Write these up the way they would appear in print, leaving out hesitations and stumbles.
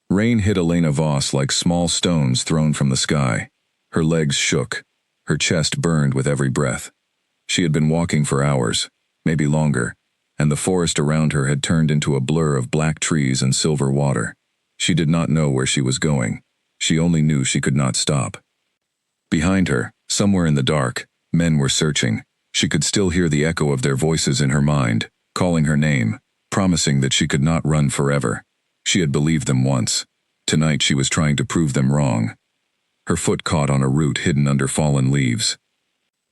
Rain hit Elena Voss like small stones thrown from the sky. Her legs shook. Her chest burned with every breath. She had been walking for hours, maybe longer, and the forest around her had turned into a blur of black trees and silver water. She did not know where she was going. She only knew she could not stop. Behind her, somewhere in the dark, men were searching. She could still hear the echo of their voices in her mind, calling her name, promising that she could not run forever. She had believed them once. Tonight she was trying to prove them wrong. Her foot caught on a root hidden under fallen leaves.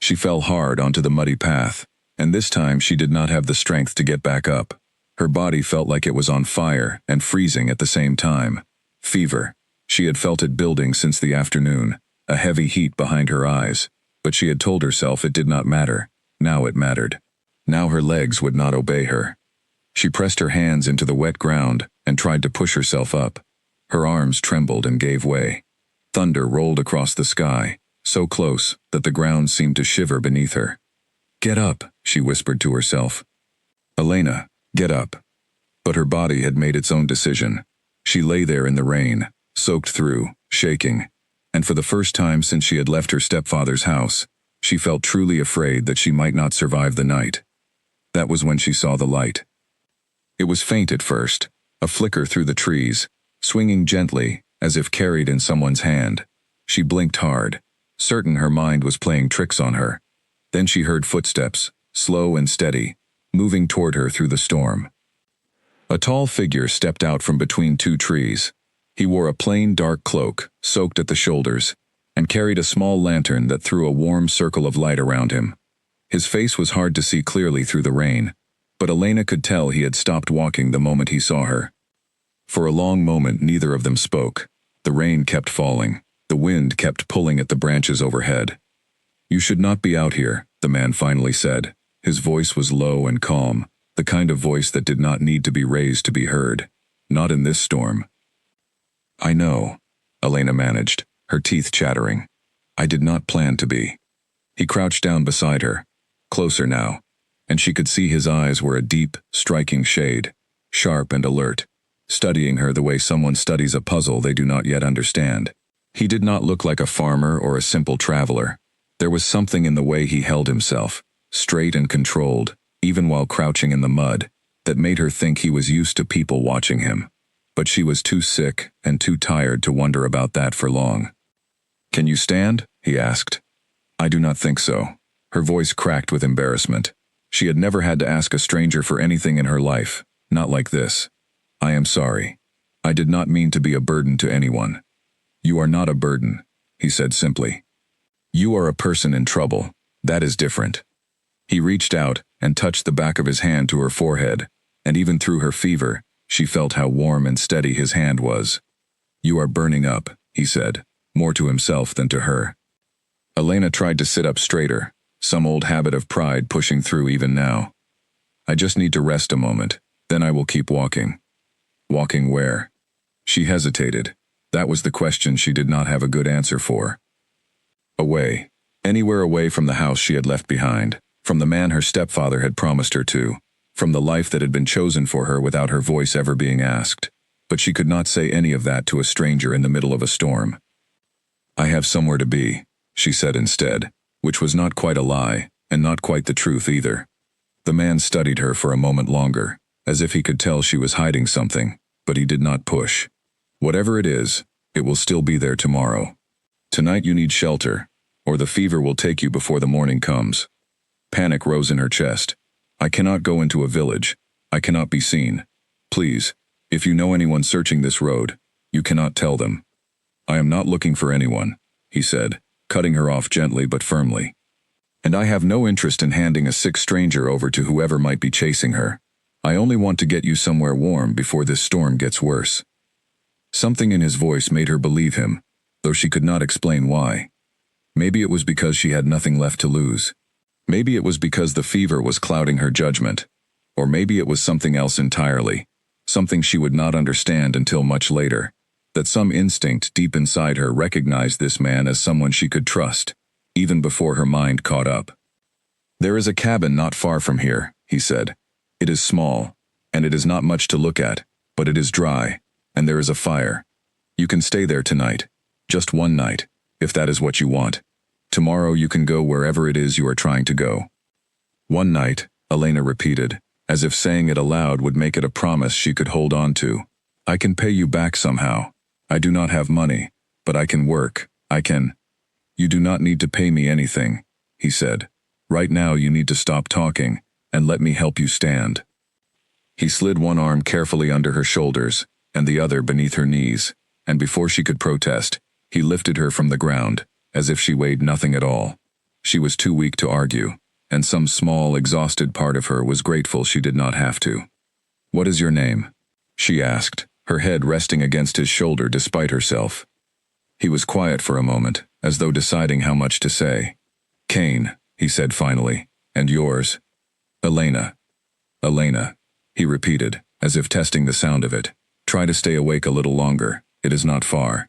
She fell hard onto the muddy path, and this time she did not have the strength to get back up. Her body felt like it was on fire and freezing at the same time. Fever. She had felt it building since the afternoon, a heavy heat behind her eyes, but she had told herself it did not matter. Now it mattered. Now her legs would not obey her. She pressed her hands into the wet ground and tried to push herself up. Her arms trembled and gave way. Thunder rolled across the sky, so close that the ground seemed to shiver beneath her. "Get up," she whispered to herself. "Elena, get up." But her body had made its own decision. She lay there in the rain, soaked through, shaking, and for the first time since she had left her stepfather's house, she felt truly afraid that she might not survive the night. That was when she saw the light. It was faint at first, a flicker through the trees, swinging gently, as if carried in someone's hand. She blinked hard, certain her mind was playing tricks on her. Then she heard footsteps, slow and steady, moving toward her through the storm. A tall figure stepped out from between two trees. He wore a plain dark cloak, soaked at the shoulders, and carried a small lantern that threw a warm circle of light around him. His face was hard to see clearly through the rain, but Elena could tell he had stopped walking the moment he saw her. For a long moment neither of them spoke. The rain kept falling. The wind kept pulling at the branches overhead. "You should not be out here," the man finally said. His voice was low and calm, the kind of voice that did not need to be raised to be heard. Not in this storm. "I know," Elena managed, her teeth chattering. "I did not plan to be." He crouched down beside her, closer now, and she could see his eyes were a deep, striking shade, sharp and alert, studying her the way someone studies a puzzle they do not yet understand. He did not look like a farmer or a simple traveler. There was something in the way he held himself, straight and controlled, even while crouching in the mud, that made her think he was used to people watching him. But she was too sick and too tired to wonder about that for long. "Can you stand?" he asked. "I do not think so." Her voice cracked with embarrassment. She had never had to ask a stranger for anything in her life, not like this. "I am sorry. I did not mean to be a burden to anyone." "You are not a burden," he said simply. "You are a person in trouble. That is different." He reached out and touched the back of his hand to her forehead, and even through her fever, she felt how warm and steady his hand was. "You are burning up," he said, more to himself than to her. Elena tried to sit up straighter, some old habit of pride pushing through even now. "I just need to rest a moment, then I will keep walking." Walking where? She hesitated. That was the question she did not have a good answer for. Away. Anywhere away from the house she had left behind, from the man her stepfather had promised her to, from the life that had been chosen for her without her voice ever being asked. But she could not say any of that to a stranger in the middle of a storm. "I have somewhere to be," she said instead, which was not quite a lie, and not quite the truth either. The man studied her for a moment longer, as if he could tell she was hiding something, but he did not push. "Whatever it is, it will still be there tomorrow. Tonight you need shelter, or the fever will take you before the morning comes." Panic rose in her chest. "I cannot go into a village. I cannot be seen. Please, if you know anyone searching this road, you cannot tell them." "I am not looking for anyone," he said, cutting her off gently but firmly. "And I have no interest in handing a sick stranger over to whoever might be chasing her. I only want to get you somewhere warm before this storm gets worse." Something in his voice made her believe him, though she could not explain why. Maybe it was because she had nothing left to lose. Maybe it was because the fever was clouding her judgment. Or maybe it was something else entirely, something she would not understand until much later, that some instinct deep inside her recognized this man as someone she could trust, even before her mind caught up. "There is a cabin not far from here," he said. "It is small, and it is not much to look at, but it is dry. and there is a fire. You can stay there tonight. Just one night, if that is what you want. Tomorrow you can go wherever it is you are trying to go." "One night," Elena repeated, as if saying it aloud would make it a promise she could hold on to. "I can pay you back somehow. I do not have money, but I can work. I can—" "You do not need to pay me anything," he said. "Right now you need to stop talking, and let me help you stand." He slid one arm carefully under her shoulders, and the other beneath her knees, and before she could protest, he lifted her from the ground, as if she weighed nothing at all. She was too weak to argue, and some small, exhausted part of her was grateful she did not have to. "What is your name?" she asked, her head resting against his shoulder despite herself. He was quiet for a moment, as though deciding how much to say. "Kane," he said finally. "And yours?" "Elena." "Elena," he repeated, as if testing the sound of it. "Try to stay awake a little longer. It is not far."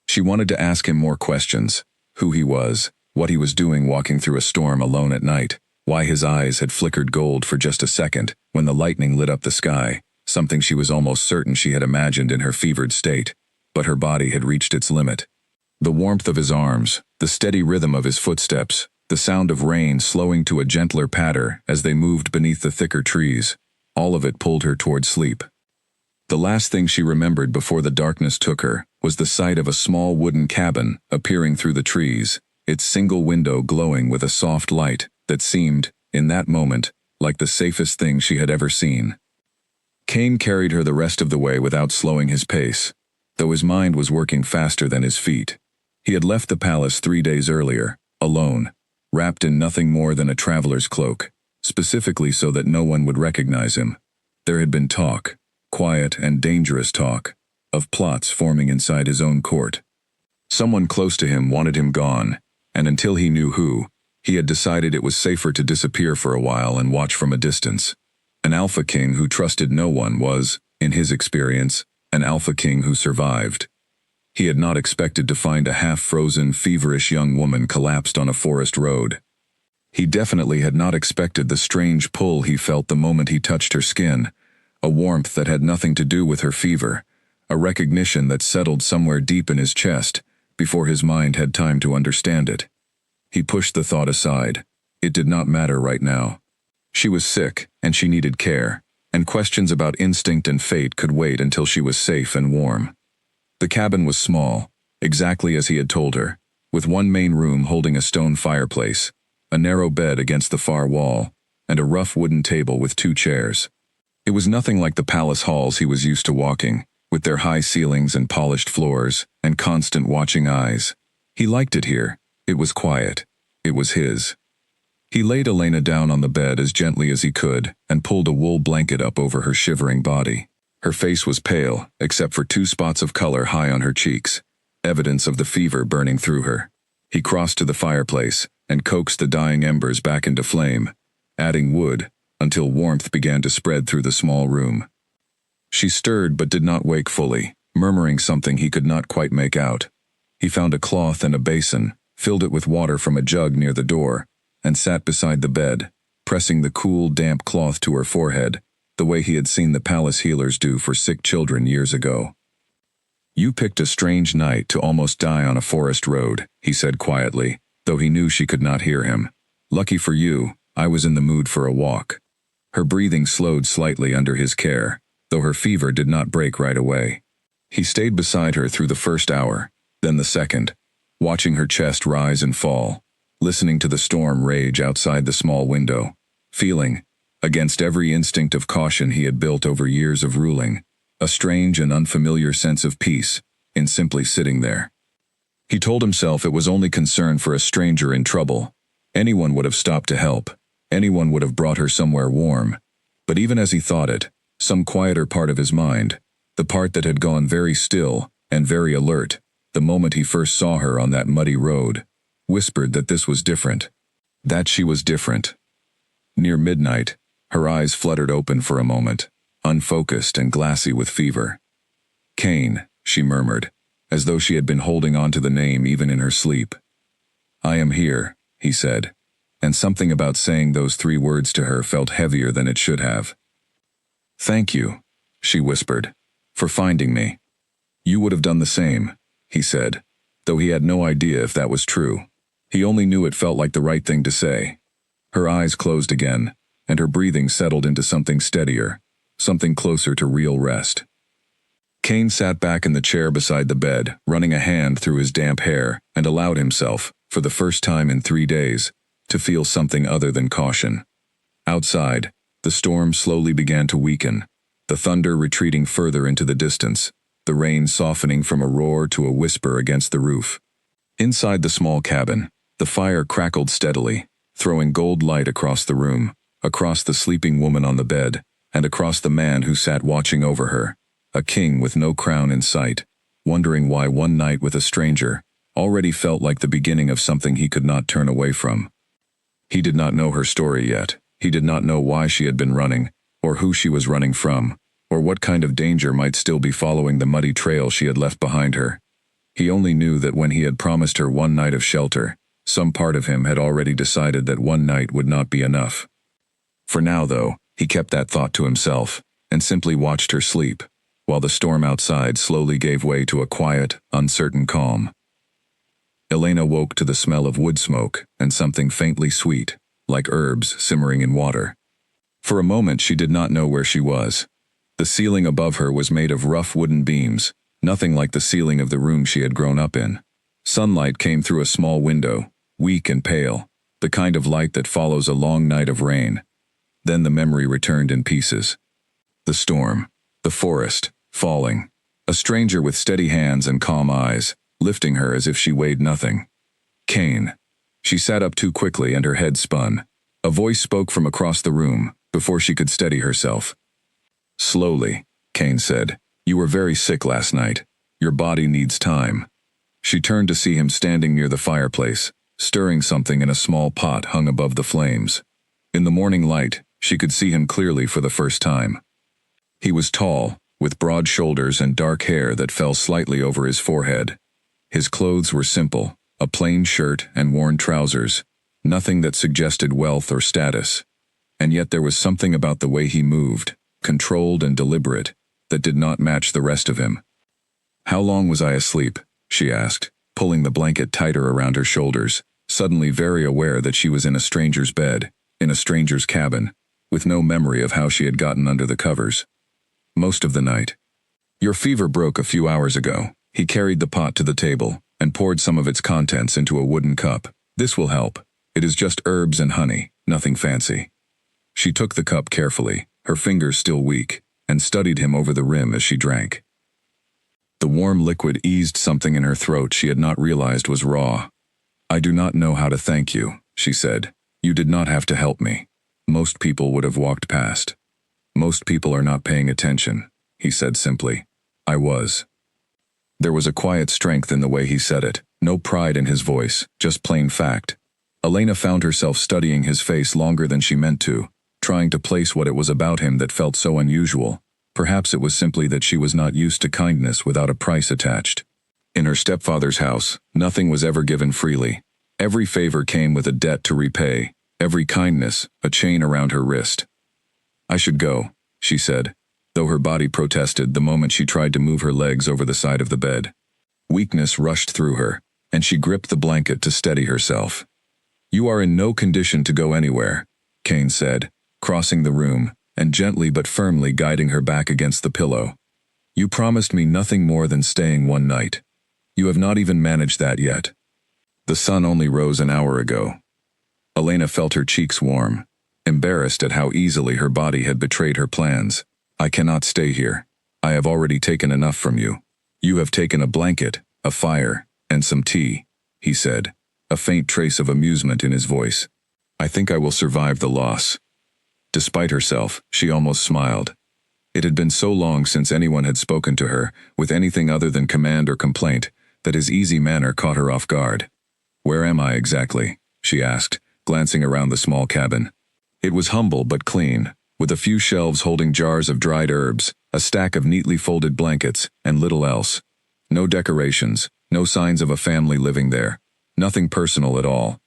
She wanted to ask him more questions: who he was, what he was doing walking through a storm alone at night, why his eyes had flickered gold for just a second when the lightning lit up the sky, something she was almost certain she had imagined in her fevered state, but her body had reached its limit. The warmth of his arms, the steady rhythm of his footsteps, the sound of rain slowing to a gentler patter as they moved beneath the thicker trees, all of it pulled her toward sleep. The last thing she remembered before the darkness took her was the sight of a small wooden cabin appearing through the trees, its single window glowing with a soft light that seemed, in that moment, like the safest thing she had ever seen. Kane carried her the rest of the way without slowing his pace, though his mind was working faster than his feet. He had left the palace 3 days earlier, alone, wrapped in nothing more than a traveler's cloak, specifically so that no one would recognize him. There had been talk, quiet and dangerous talk, of plots forming inside his own court. Someone close to him wanted him gone, and until he knew who, he had decided it was safer to disappear for a while and watch from a distance. An Alpha King who trusted no one was, in his experience, an Alpha King who survived. He had not expected to find a half-frozen, feverish young woman collapsed on a forest road. He definitely had not expected the strange pull he felt the moment he touched her skin, a warmth that had nothing to do with her fever, a recognition that settled somewhere deep in his chest before his mind had time to understand it. He pushed the thought aside. It did not matter right now. She was sick, and she needed care, and questions about instinct and fate could wait until she was safe and warm. The cabin was small, exactly as he had told her, with one main room holding a stone fireplace, a narrow bed against the far wall, and a rough wooden table with 2 chairs. It was nothing like the palace halls he was used to walking, with their high ceilings and polished floors, and constant watching eyes. He liked it here. It was quiet. It was his. He laid Elena down on the bed as gently as he could, and pulled a wool blanket up over her shivering body. Her face was pale, except for 2 spots of color high on her cheeks, evidence of the fever burning through her. He crossed to the fireplace, and coaxed the dying embers back into flame, adding wood, until warmth began to spread through the small room. She stirred but did not wake fully, murmuring something he could not quite make out. He found a cloth and a basin, filled it with water from a jug near the door, and sat beside the bed, pressing the cool, damp cloth to her forehead, the way he had seen the palace healers do for sick children years ago. "You picked a strange night to almost die on a forest road," he said quietly, though he knew she could not hear him. "Lucky for you, I was in the mood for a walk." Her breathing slowed slightly under his care, though her fever did not break right away. He stayed beside her through the first hour, then the second, watching her chest rise and fall, listening to the storm rage outside the small window, feeling, against every instinct of caution he had built over years of ruling, a strange and unfamiliar sense of peace in simply sitting there. He told himself it was only concern for a stranger in trouble. Anyone would have stopped to help. Anyone would have brought her somewhere warm. But even as he thought it, some quieter part of his mind, the part that had gone very still and very alert the moment he first saw her on that muddy road, whispered that this was different, that she was different. Near midnight, her eyes fluttered open for a moment, unfocused and glassy with fever. "Kane," she murmured, as though she had been holding on to the name even in her sleep. "I am here," he said, and something about saying those 3 words to her felt heavier than it should have. "Thank you," she whispered, For finding me. You would have done the same, he said, though he had no idea if that was true. He only knew it felt like the right thing to say. Her eyes closed again, and her breathing settled into something steadier, something closer to real rest. Kane sat back in the chair beside the bed, running a hand through his damp hair, and allowed himself, for the first time in 3 days, to feel something other than caution. Outside, the storm slowly began to weaken, the thunder retreating further into the distance, the rain softening from a roar to a whisper against the roof. Inside the small cabin, the fire crackled steadily, throwing gold light across the room, across the sleeping woman on the bed, and across the man who sat watching over her, a king with no crown in sight, wondering why one night with a stranger already felt like the beginning of something he could not turn away from. He did not know her story yet. He did not know why she had been running, or who she was running from, or what kind of danger might still be following the muddy trail she had left behind her. He only knew that when he had promised her one night of shelter, some part of him had already decided that one night would not be enough. For now, though, he kept that thought to himself, and simply watched her sleep, while the storm outside slowly gave way to a quiet, uncertain calm. Elena woke to the smell of wood smoke and something faintly sweet, like herbs simmering in water. For a moment she did not know where she was. The ceiling above her was made of rough wooden beams, nothing like the ceiling of the room she had grown up in. Sunlight came through a small window, weak and pale, the kind of light that follows a long night of rain. Then the memory returned in pieces. The storm, the forest, falling, a stranger with steady hands and calm eyes, lifting her as if she weighed nothing. Kane. She sat up too quickly and her head spun. A voice spoke from across the room, before she could steady herself. Slowly, Kane said, "You were very sick last night. Your body needs time." She turned to see him standing near the fireplace, stirring something in a small pot hung above the flames. In the morning light, she could see him clearly for the first time. He was tall, with broad shoulders and dark hair that fell slightly over his forehead. His clothes were simple, a plain shirt and worn trousers, nothing that suggested wealth or status. And yet there was something about the way he moved, controlled and deliberate, that did not match the rest of him. "How long was I asleep?" she asked, pulling the blanket tighter around her shoulders, suddenly very aware that she was in a stranger's bed, in a stranger's cabin, with no memory of how she had gotten under the covers. "Most of the night. Your fever broke a few hours ago." He carried the pot to the table and poured some of its contents into a wooden cup. "This will help. It is just herbs and honey, nothing fancy." She took the cup carefully, her fingers still weak, and studied him over the rim as she drank. The warm liquid eased something in her throat she had not realized was raw. "I do not know how to thank you," she said. "You did not have to help me. Most people would have walked past. Most people are not paying attention," he said simply. "I was." There was a quiet strength in the way he said it, no pride in his voice, just plain fact. Elena found herself studying his face longer than she meant to, trying to place what it was about him that felt so unusual. Perhaps it was simply that she was not used to kindness without a price attached. In her stepfather's house, nothing was ever given freely. Every favor came with a debt to repay, every kindness, a chain around her wrist. "I should go," she said, though her body protested the moment she tried to move her legs over the side of the bed. Weakness rushed through her, and she gripped the blanket to steady herself. "You are in no condition to go anywhere," Kane said, crossing the room, and gently but firmly guiding her back against the pillow. "You promised me nothing more than staying one night. You have not even managed that yet. The sun only rose an hour ago." Elena felt her cheeks warm, embarrassed at how easily her body had betrayed her plans. "I cannot stay here. I have already taken enough from you. You have taken a blanket, a fire, and some tea," he said, a faint trace of amusement in his voice. "I think I will survive the loss." Despite herself, she almost smiled. It had been so long since anyone had spoken to her with anything other than command or complaint that his easy manner caught her off guard. "Where am I exactly?" she asked, glancing around the small cabin. It was humble but clean, with a few shelves holding jars of dried herbs, a stack of neatly folded blankets, and little else. No decorations, no signs of a family living there. Nothing personal at all.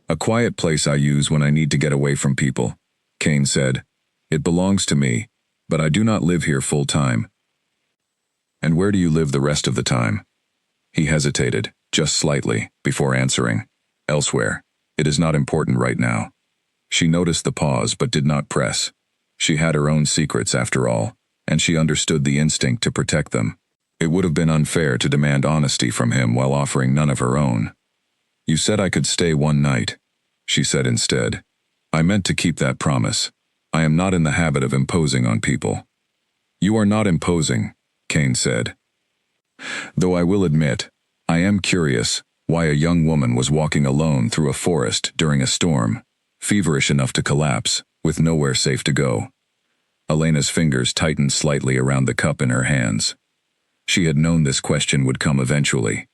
"A quiet place I use when I need to get away from people," Kane said. "It belongs to me, but I do not live here full time." And where do you live the rest of the time? He hesitated, just slightly, before answering. Elsewhere. It is not important right now. She noticed the pause but did not press. She had her own secrets after all, and she understood the instinct to protect them. It would have been unfair to demand honesty from him while offering none of her own. You said I could stay one night, she said instead. I meant to keep that promise. I am not in the habit of imposing on people. You are not imposing, Kane said. Though I will admit, I am curious why a young woman was walking alone through a forest during a storm, feverish enough to collapse, with nowhere safe to go. Elena's fingers tightened slightly around the cup in her hands. She had known this question would come eventually.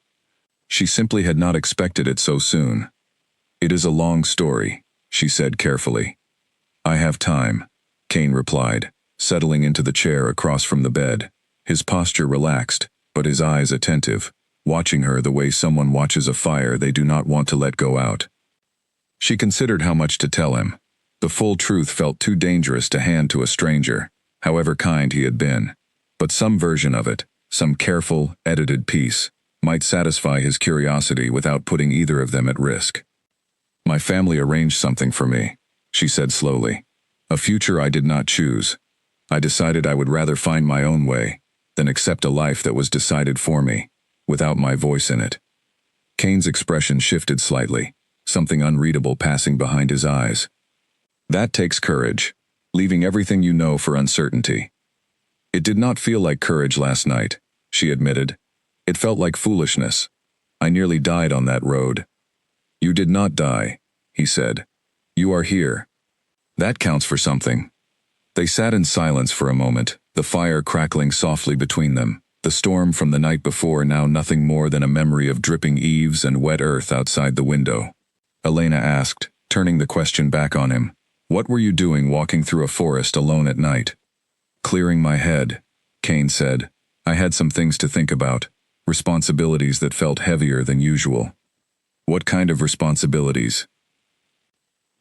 She simply had not expected it so soon. It is a long story, she said carefully. I have time, Kane replied, settling into the chair across from the bed, his posture relaxed, but his eyes attentive, watching her the way someone watches a fire they do not want to let go out. She considered how much to tell him. The full truth felt too dangerous to hand to a stranger, however kind he had been. But some version of it, some careful, edited piece, might satisfy his curiosity without putting either of them at risk. My family arranged something for me, she said slowly. A future I did not choose. I decided I would rather find my own way than accept a life that was decided for me, without my voice in it. Kane's expression shifted slightly, something unreadable passing behind his eyes. That takes courage, leaving everything you know for uncertainty. It did not feel like courage last night, she admitted. It felt like foolishness. I nearly died on that road. You did not die, he said. You are here. That counts for something. They sat in silence for a moment, the fire crackling softly between them, the storm from the night before now nothing more than a memory of dripping eaves and wet earth outside the window. Elena asked, turning the question back on him. What were you doing walking through a forest alone at night? Clearing my head, Kane said. I had some things to think about, responsibilities that felt heavier than usual. What kind of responsibilities?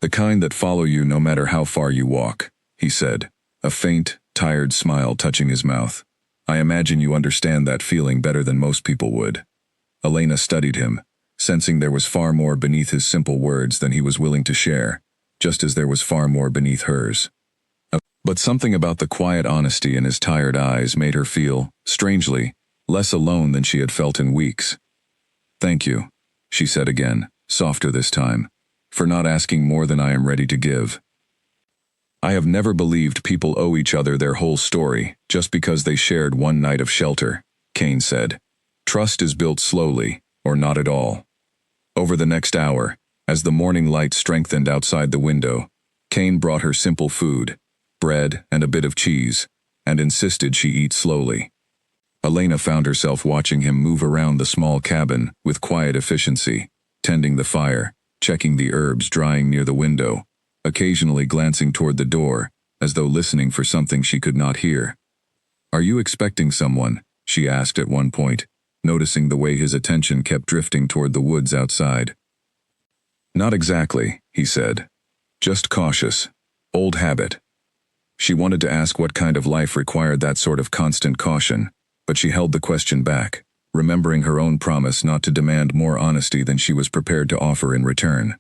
The kind that follow you no matter how far you walk, he said, a faint, tired smile touching his mouth. I imagine you understand that feeling better than most people would. Elena studied him, sensing there was far more beneath his simple words than he was willing to share, just as there was far more beneath hers. But something about the quiet honesty in his tired eyes made her feel, strangely, less alone than she had felt in weeks. Thank you, she said again, softer this time, for not asking more than I am ready to give. I have never believed people owe each other their whole story just because they shared one night of shelter, Kane said. Trust is built slowly, or not at all. Over the next hour, as the morning light strengthened outside the window, Kane brought her simple food, bread and a bit of cheese, and insisted she eat slowly. Elena found herself watching him move around the small cabin with quiet efficiency, tending the fire, checking the herbs drying near the window, occasionally glancing toward the door, as though listening for something she could not hear. Are you expecting someone? She asked at one point, noticing the way his attention kept drifting toward the woods outside. Not exactly, he said. Just cautious. Old habit. She wanted to ask what kind of life required that sort of constant caution, but she held the question back, remembering her own promise not to demand more honesty than she was prepared to offer in return.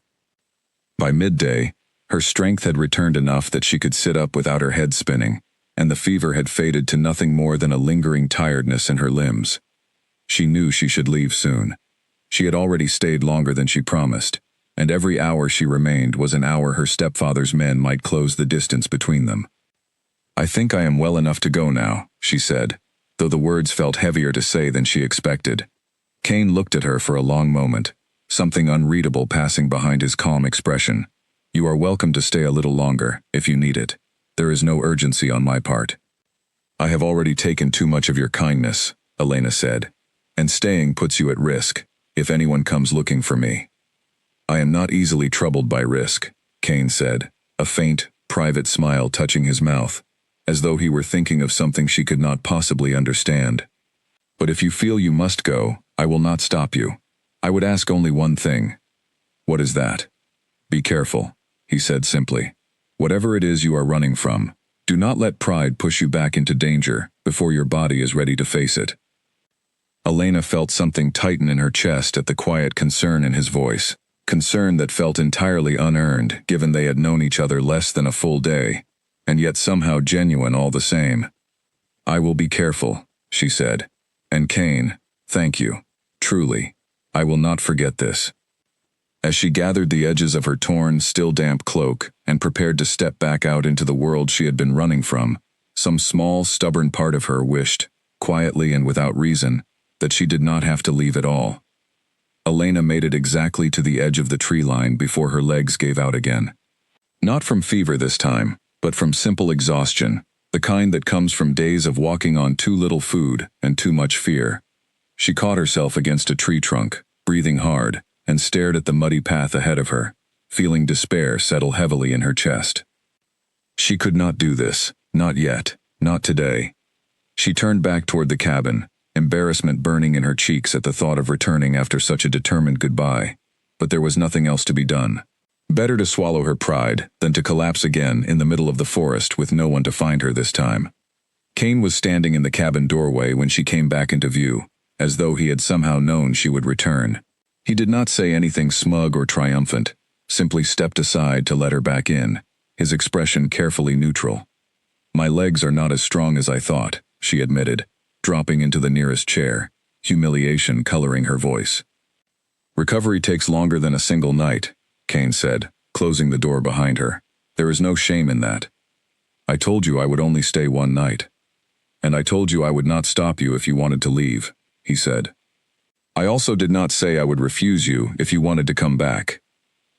By midday, her strength had returned enough that she could sit up without her head spinning, and the fever had faded to nothing more than a lingering tiredness in her limbs. She knew she should leave soon. She had already stayed longer than she promised, and every hour she remained was an hour her stepfather's men might close the distance between them. I think I am well enough to go now, she said, though the words felt heavier to say than she expected. Kane looked at her for a long moment, something unreadable passing behind his calm expression. You are welcome to stay a little longer, if you need it. There is no urgency on my part. I have already taken too much of your kindness, Elena said, and staying puts you at risk, if anyone comes looking for me. I am not easily troubled by risk, Kane said, a faint, private smile touching his mouth, as though he were thinking of something she could not possibly understand. But if you feel you must go, I will not stop you. I would ask only one thing. What is that? Be careful, he said simply. Whatever it is you are running from, Do not let pride push you back into danger before your body is ready to face it. Elena felt something tighten in her chest at the quiet concern in his voice, concern that felt entirely unearned given they had known each other less than a full day, and yet somehow genuine all the same. I will be careful, she said. And Kane, thank you. Truly. I will not forget this. As she gathered the edges of her torn, still damp cloak and prepared to step back out into the world she had been running from, some small, stubborn part of her wished, quietly and without reason, that she did not have to leave at all. Elena made it exactly to the edge of the tree line before her legs gave out again. Not from fever this time, but from simple exhaustion, the kind that comes from days of walking on too little food and too much fear. She caught herself against a tree trunk, breathing hard, and stared at the muddy path ahead of her, feeling despair settle heavily in her chest. She could not do this, not yet, not today. She turned back toward the cabin, embarrassment burning in her cheeks at the thought of returning after such a determined goodbye, but there was nothing else to be done. Better to swallow her pride than to collapse again in the middle of the forest with no one to find her this time. Kane was standing in the cabin doorway when she came back into view, as though he had somehow known she would return. He did not say anything smug or triumphant, simply stepped aside to let her back in, his expression carefully neutral. My legs are not as strong as I thought, she admitted, dropping into the nearest chair, humiliation coloring her voice. Recovery takes longer than a single night, Kane said, closing the door behind her. There is no shame in that. I told you I would only stay one night. And I told you I would not stop you if you wanted to leave, he said. I also did not say I would refuse you if you wanted to come back.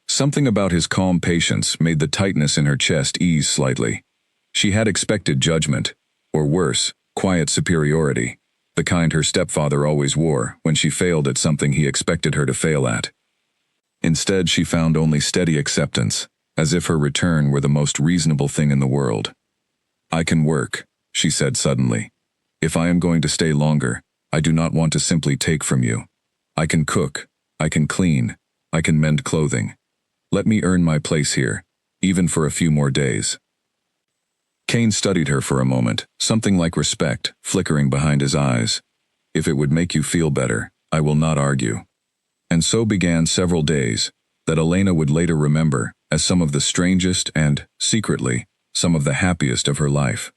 Something about his calm patience made the tightness in her chest ease slightly. She had expected judgment, or worse, quiet superiority, the kind her stepfather always wore when she failed at something he expected her to fail at. Instead, she found only steady acceptance, as if her return were the most reasonable thing in the world. I can work, she said suddenly. If I am going to stay longer, I do not want to simply take from you. I can cook, I can clean, I can mend clothing. Let me earn my place here, even for a few more days. Kane studied her for a moment, something like respect flickering behind his eyes. If it would make you feel better, I will not argue. And so began several days that Elena would later remember as some of the strangest and, secretly, some of the happiest of her life.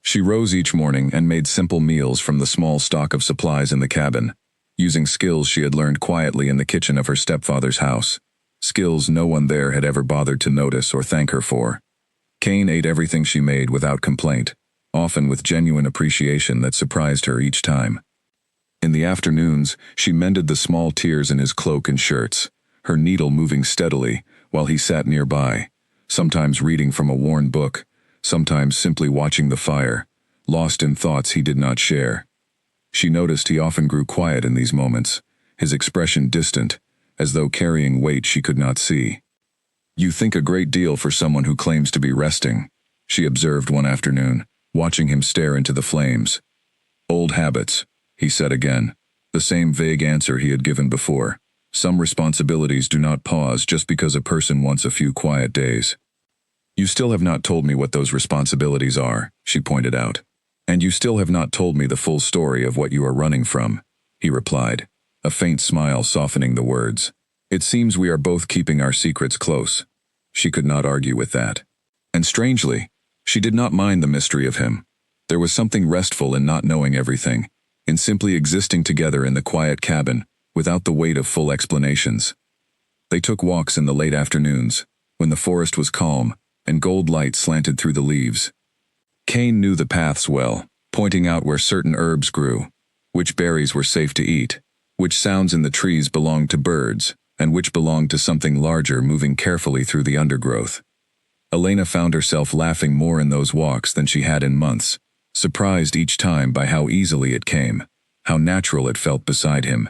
She rose each morning and made simple meals from the small stock of supplies in the cabin, using skills she had learned quietly in the kitchen of her stepfather's house, skills no one there had ever bothered to notice or thank her for. Kane ate everything she made without complaint, often with genuine appreciation that surprised her each time. In the afternoons, she mended the small tears in his cloak and shirts, her needle moving steadily while he sat nearby, sometimes reading from a worn book, sometimes simply watching the fire, lost in thoughts he did not share. She noticed he often grew quiet in these moments, his expression distant, as though carrying weight she could not see. You think a great deal for someone who claims to be resting, she observed one afternoon, watching him stare into the flames. Old habits, he said again, the same vague answer he had given before. Some responsibilities do not pause just because a person wants a few quiet days. You still have not told me what those responsibilities are, she pointed out. And you still have not told me the full story of what you are running from, he replied, a faint smile softening the words. It seems we are both keeping our secrets close. She could not argue with that. And strangely, she did not mind the mystery of him. There was something restful in not knowing everything, in simply existing together in the quiet cabin, without the weight of full explanations. They took walks in the late afternoons, when the forest was calm, and gold light slanted through the leaves. Kane knew the paths well, pointing out where certain herbs grew, which berries were safe to eat, which sounds in the trees belonged to birds, and which belonged to something larger moving carefully through the undergrowth. Elena found herself laughing more in those walks than she had in months, surprised each time by how easily it came, how natural it felt beside him.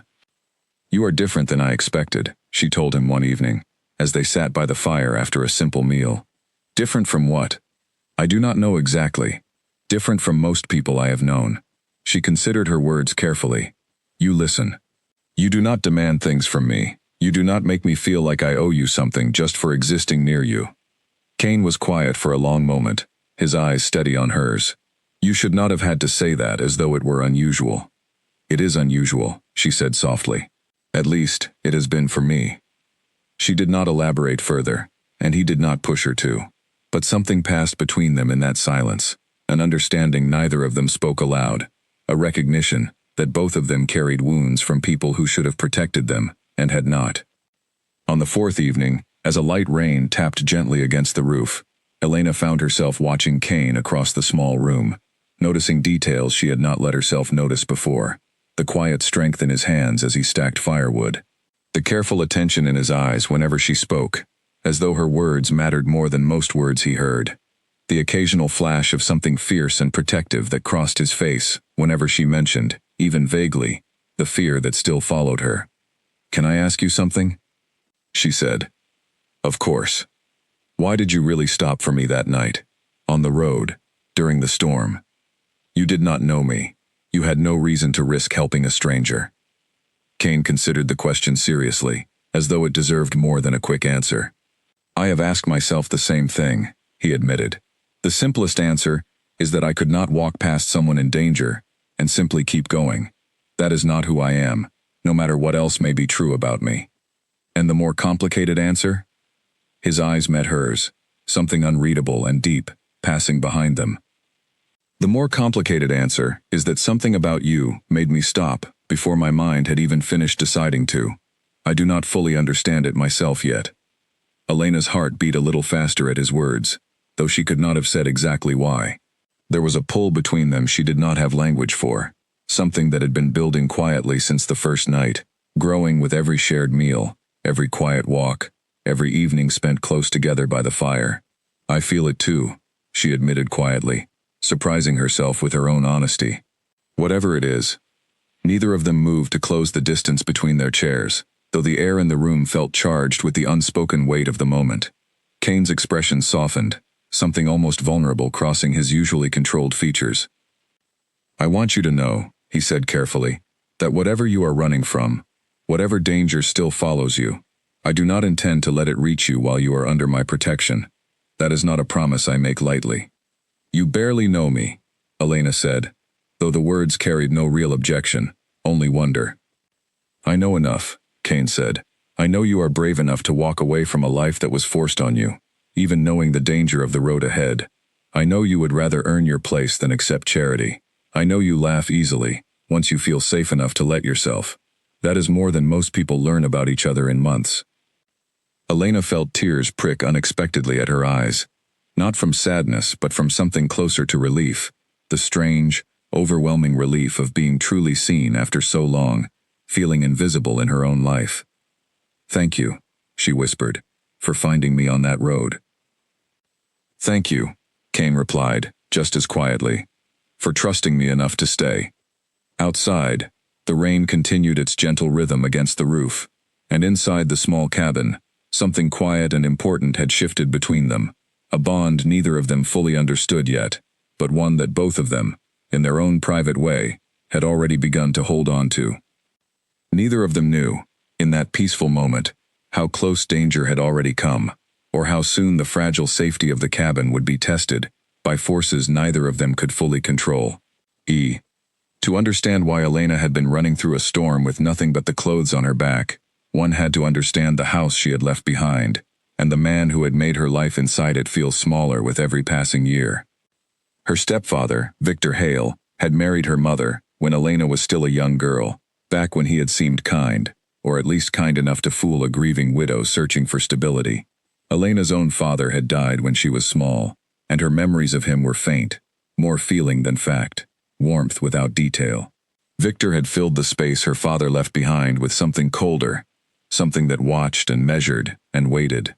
You are different than I expected, she told him one evening, as they sat by the fire after a simple meal. Different from what? I do not know exactly. Different from most people I have known. She considered her words carefully. You listen. You do not demand things from me. You do not make me feel like I owe you something just for existing near you. Kane was quiet for a long moment, his eyes steady on hers. You should not have had to say that as though it were unusual. It is unusual, she said softly. At least, it has been for me. She did not elaborate further, and he did not push her to. But something passed between them in that silence, an understanding neither of them spoke aloud, a recognition that both of them carried wounds from people who should have protected them, and had not. On the fourth evening, as a light rain tapped gently against the roof, Elena found herself watching Kane across the small room, noticing details she had not let herself notice before, the quiet strength in his hands as he stacked firewood, the careful attention in his eyes whenever she spoke, as though her words mattered more than most words he heard, the occasional flash of something fierce and protective that crossed his face whenever she mentioned, even vaguely, the fear that still followed her. "Can I ask you something?" she said. "Of course. Why did you really stop for me that night? On the road, during the storm? You did not know me. You had no reason to risk helping a stranger." Kane considered the question seriously, as though it deserved more than a quick answer. "I have asked myself the same thing," he admitted. "The simplest answer is that I could not walk past someone in danger and simply keep going. That is not who I am, no matter what else may be true about me." "And the more complicated answer?" His eyes met hers, something unreadable and deep, passing behind them. "The more complicated answer is that something about you made me stop before my mind had even finished deciding to. I do not fully understand it myself yet." Elena's heart beat a little faster at his words, though she could not have said exactly why. There was a pull between them she did not have language for, something that had been building quietly since the first night, growing with every shared meal, every quiet walk, every evening spent close together by the fire. "I feel it too," she admitted quietly, surprising herself with her own honesty. "Whatever it is." Neither of them moved to close the distance between their chairs, though the air in the room felt charged with the unspoken weight of the moment. Kane's expression softened, something almost vulnerable crossing his usually controlled features. "I want you to know," he said carefully, "that whatever you are running from, whatever danger still follows you, I do not intend to let it reach you while you are under my protection. That is not a promise I make lightly." "You barely know me," Elena said, though the words carried no real objection, only wonder. "I know enough," Kane said. "I know you are brave enough to walk away from a life that was forced on you, even knowing the danger of the road ahead. I know you would rather earn your place than accept charity. I know you laugh easily, once you feel safe enough to let yourself. That is more than most people learn about each other in months." Elena felt tears prick unexpectedly at her eyes, not from sadness but from something closer to relief, the strange, overwhelming relief of being truly seen after so long, feeling invisible in her own life. "Thank you," she whispered, "for finding me on that road." "Thank you," Kane replied, just as quietly, "for trusting me enough to stay." Outside, the rain continued its gentle rhythm against the roof, and inside the small cabin, something quiet and important had shifted between them, a bond neither of them fully understood yet, but one that both of them, in their own private way, had already begun to hold on to. Neither of them knew, in that peaceful moment, how close danger had already come, or how soon the fragile safety of the cabin would be tested by forces neither of them could fully control. To understand why Elena had been running through a storm with nothing but the clothes on her back, one had to understand the house she had left behind, and the man who had made her life inside it feel smaller with every passing year. Her stepfather, Victor Hale, had married her mother when Elena was still a young girl, back when he had seemed kind, or at least kind enough to fool a grieving widow searching for stability. Elena's own father had died when she was small, and her memories of him were faint, more feeling than fact, warmth without detail. Victor had filled the space her father left behind with something colder, something that watched and measured and waited.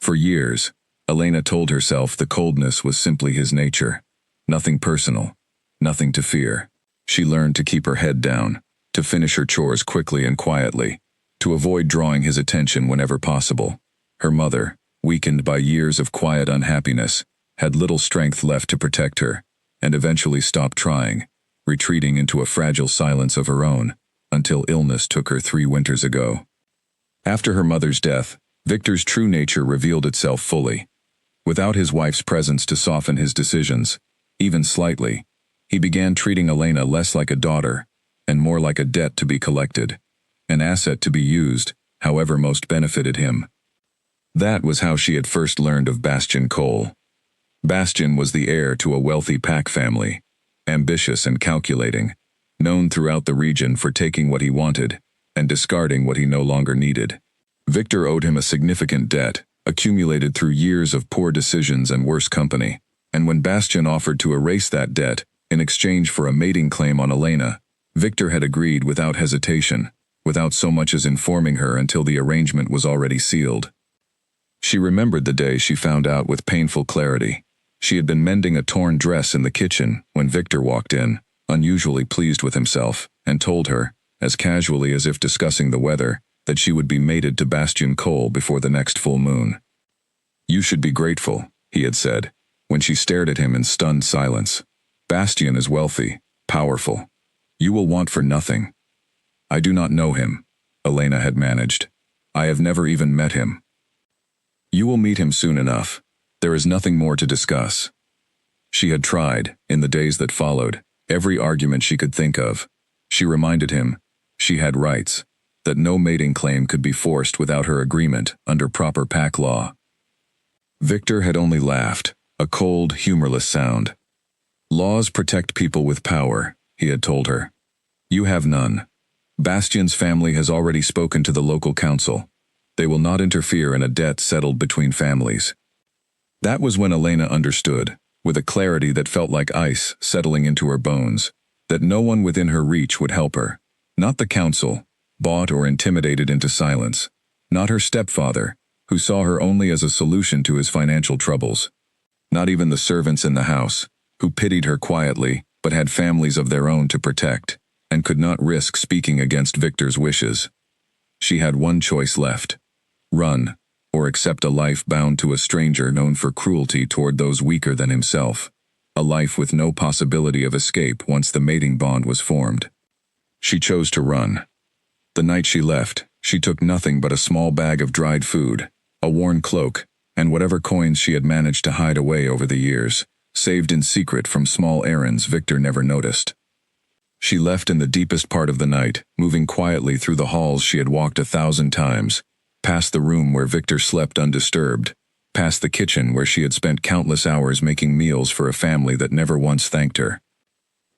For years, Elena told herself the coldness was simply his nature, nothing personal, nothing to fear. She learned to keep her head down, to finish her chores quickly and quietly, to avoid drawing his attention whenever possible. Her mother, weakened by years of quiet unhappiness, had little strength left to protect her, and eventually stopped trying, retreating into a fragile silence of her own, until illness took her 3 winters ago. After her mother's death, Victor's true nature revealed itself fully. Without his wife's presence to soften his decisions, even slightly, he began treating Elena less like a daughter and more like a debt to be collected, an asset to be used, however most benefited him. That was how she had first learned of Bastian Cole. Bastian was the heir to a wealthy pack family, ambitious and calculating, known throughout the region for taking what he wanted and discarding what he no longer needed. Victor owed him a significant debt, accumulated through years of poor decisions and worse company, and when Bastian offered to erase that debt in exchange for a mating claim on Elena, Victor had agreed without hesitation, without so much as informing her until the arrangement was already sealed. She remembered the day she found out with painful clarity. She had been mending a torn dress in the kitchen when Victor walked in, unusually pleased with himself, and told her, as casually as if discussing the weather, that she would be mated to Bastian Cole before the next full moon. "You should be grateful," he had said, when she stared at him in stunned silence. "Bastian is wealthy, powerful. You will want for nothing." "I do not know him," Elena had managed. "I have never even met him." "You will meet him soon enough. There is nothing more to discuss." She had tried, in the days that followed, every argument she could think of. She reminded him she had rights, that no mating claim could be forced without her agreement under proper pack law. Victor had only laughed, a cold, humorless sound. "Laws protect people with power," he had told her. "You have none. Bastian's family has already spoken to the local council. They will not interfere in a debt settled between families." That was when Elena understood, with a clarity that felt like ice settling into her bones, that no one within her reach would help her. Not the council, bought or intimidated into silence. Not her stepfather, who saw her only as a solution to his financial troubles. Not even the servants in the house, who pitied her quietly but had families of their own to protect, and could not risk speaking against Victor's wishes. She had one choice left: run, or accept a life bound to a stranger known for cruelty toward those weaker than himself, a life with no possibility of escape once the mating bond was formed. She chose to run. The night she left, she took nothing but a small bag of dried food, a worn cloak, and whatever coins she had managed to hide away over the years, saved in secret from small errands Victor never noticed. She left in the deepest part of the night, moving quietly through the halls she had walked 1,000 times, past the room where Victor slept undisturbed, past the kitchen where she had spent countless hours making meals for a family that never once thanked her.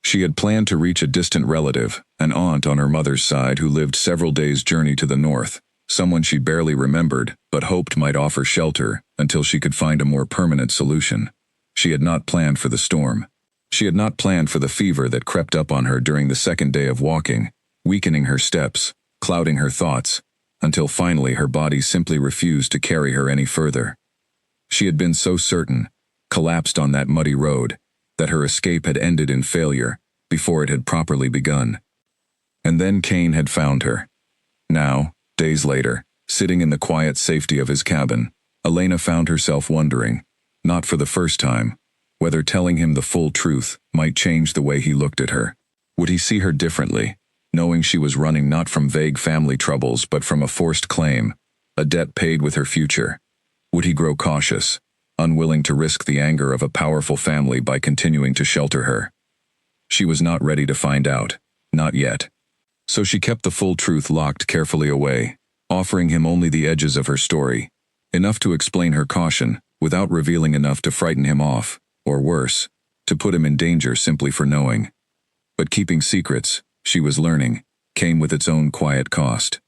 She had planned to reach a distant relative, an aunt on her mother's side who lived several days' journey to the north, someone she barely remembered but hoped might offer shelter until she could find a more permanent solution. She had not planned for the storm. She had not planned for the fever that crept up on her during the second day of walking, weakening her steps, clouding her thoughts, until finally her body simply refused to carry her any further. She had been so certain, collapsed on that muddy road, that her escape had ended in failure before it had properly begun. And then Kane had found her. Now, days later, sitting in the quiet safety of his cabin, Elena found herself wondering, not for the first time, whether telling him the full truth might change the way he looked at her. Would he see her differently, knowing she was running not from vague family troubles but from a forced claim, a debt paid with her future? Would he grow cautious, unwilling to risk the anger of a powerful family by continuing to shelter her? She was not ready to find out, not yet. So she kept the full truth locked carefully away, offering him only the edges of her story, enough to explain her caution, without revealing enough to frighten him off, or worse, to put him in danger simply for knowing. But keeping secrets, she was learning, came with its own quiet cost.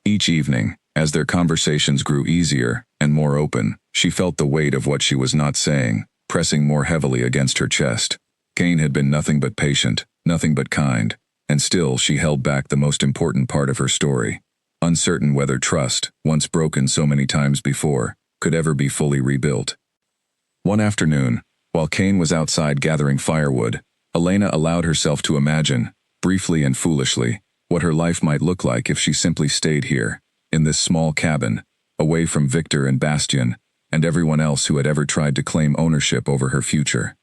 Each evening, as their conversations grew easier and more open, she felt the weight of what she was not saying, pressing more heavily against her chest. Kane had been nothing but patient, nothing but kind, and still she held back the most important part of her story, uncertain whether trust, once broken so many times before, could ever be fully rebuilt. One afternoon, while Kane was outside gathering firewood, Elena allowed herself to imagine, briefly and foolishly, what her life might look like if she simply stayed here, in this small cabin, away from Victor and Bastian, and everyone else who had ever tried to claim ownership over her future.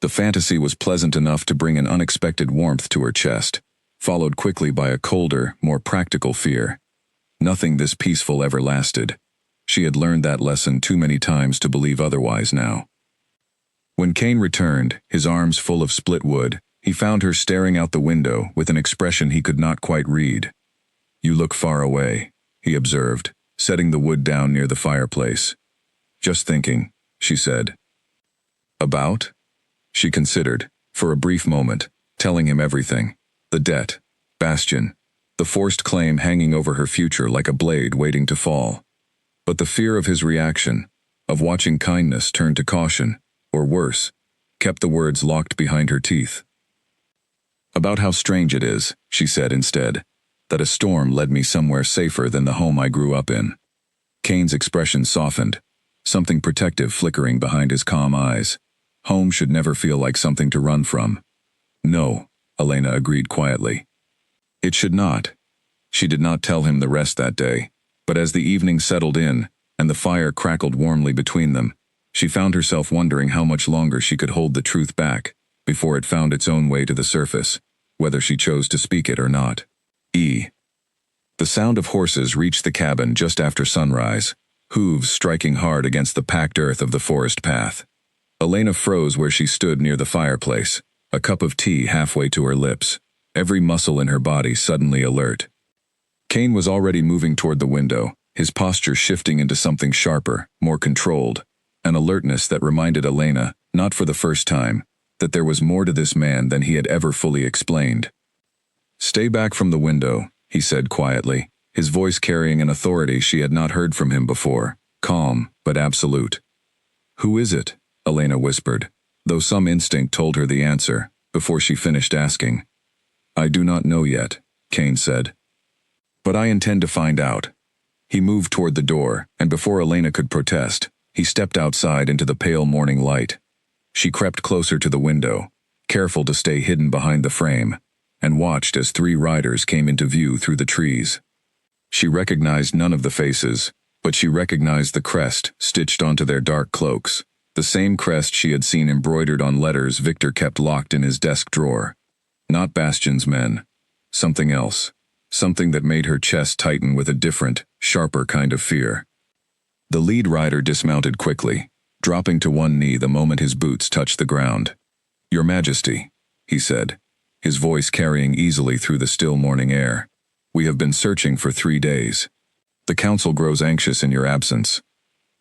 The fantasy was pleasant enough to bring an unexpected warmth to her chest, followed quickly by a colder, more practical fear. Nothing this peaceful ever lasted. She had learned that lesson too many times to believe otherwise now. When Kane returned, his arms full of split wood, he found her staring out the window with an expression he could not quite read. "You look far away," he observed, setting the wood down near the fireplace. "Just thinking," she said. "About?" She considered, for a brief moment, telling him everything. The debt, Bastian, the forced claim hanging over her future like a blade waiting to fall. But the fear of his reaction, of watching kindness turn to caution, or worse, kept the words locked behind her teeth. "About how strange it is," she said instead, "that a storm led me somewhere safer than the home I grew up in." Kane's expression softened, something protective flickering behind his calm eyes. Home should never feel like something to run from. "No," Elena agreed quietly. "It should not." She did not tell him the rest that day, but as the evening settled in, and the fire crackled warmly between them, she found herself wondering how much longer she could hold the truth back, before it found its own way to the surface, whether she chose to speak it or not. The sound of horses reached the cabin just after sunrise, hooves striking hard against the packed earth of the forest path. Elena froze where she stood near the fireplace, a cup of tea halfway to her lips, every muscle in her body suddenly alert. Kane was already moving toward the window, his posture shifting into something sharper, more controlled, an alertness that reminded Elena, not for the first time, that there was more to this man than he had ever fully explained. "Stay back from the window," he said quietly, his voice carrying an authority she had not heard from him before, calm but absolute. "Who is it?" Elena whispered, though some instinct told her the answer, before she finished asking. "I do not know yet," Kane said. "But I intend to find out." He moved toward the door, and before Elena could protest, he stepped outside into the pale morning light. She crept closer to the window, careful to stay hidden behind the frame, and watched as 3 riders came into view through the trees. She recognized none of the faces, but she recognized the crest stitched onto their dark cloaks, the same crest she had seen embroidered on letters Victor kept locked in his desk drawer. Not Bastian's men. Something else. Something that made her chest tighten with a different, sharper kind of fear. The lead rider dismounted quickly, dropping to one knee the moment his boots touched the ground. "Your Majesty," he said, his voice carrying easily through the still morning air. "We have been searching for 3 days. The council grows anxious in your absence."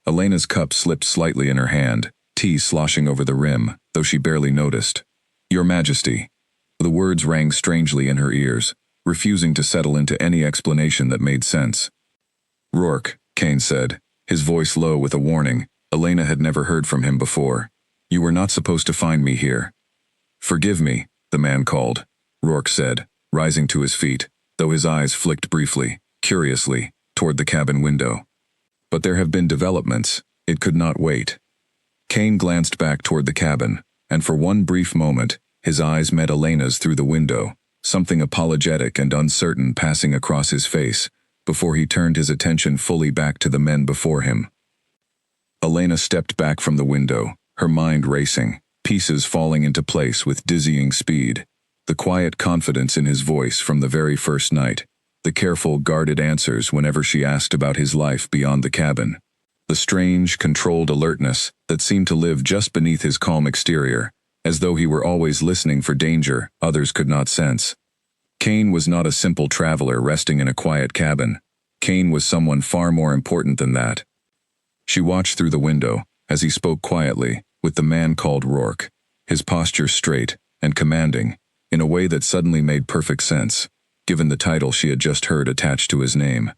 Elena's cup slipped slightly in her hand, tea sloshing over the rim, though she barely noticed. "Your Majesty." The words rang strangely in her ears, refusing to settle into any explanation that made sense. "Rourke," Kane said, his voice low with a warning Elena had never heard from him before. "You were not supposed to find me here." "Forgive me," the man called, Rourke said, rising to his feet, though his eyes flicked briefly, curiously, toward the cabin window. "But there have been developments. It could not wait." Kane glanced back toward the cabin, and for one brief moment, his eyes met Elena's through the window, something apologetic and uncertain passing across his face, before he turned his attention fully back to the men before him. Elena stepped back from the window, her mind racing, pieces falling into place with dizzying speed, the quiet confidence in his voice from the very first night, the careful, guarded answers whenever she asked about his life beyond the cabin, the strange, controlled alertness that seemed to live just beneath his calm exterior, as though he were always listening for danger others could not sense. Kane was not a simple traveler resting in a quiet cabin. Kane was someone far more important than that. She watched through the window, as he spoke quietly, with the man called Rourke, his posture straight and commanding, in a way that suddenly made perfect sense, given the title she had just heard attached to his name.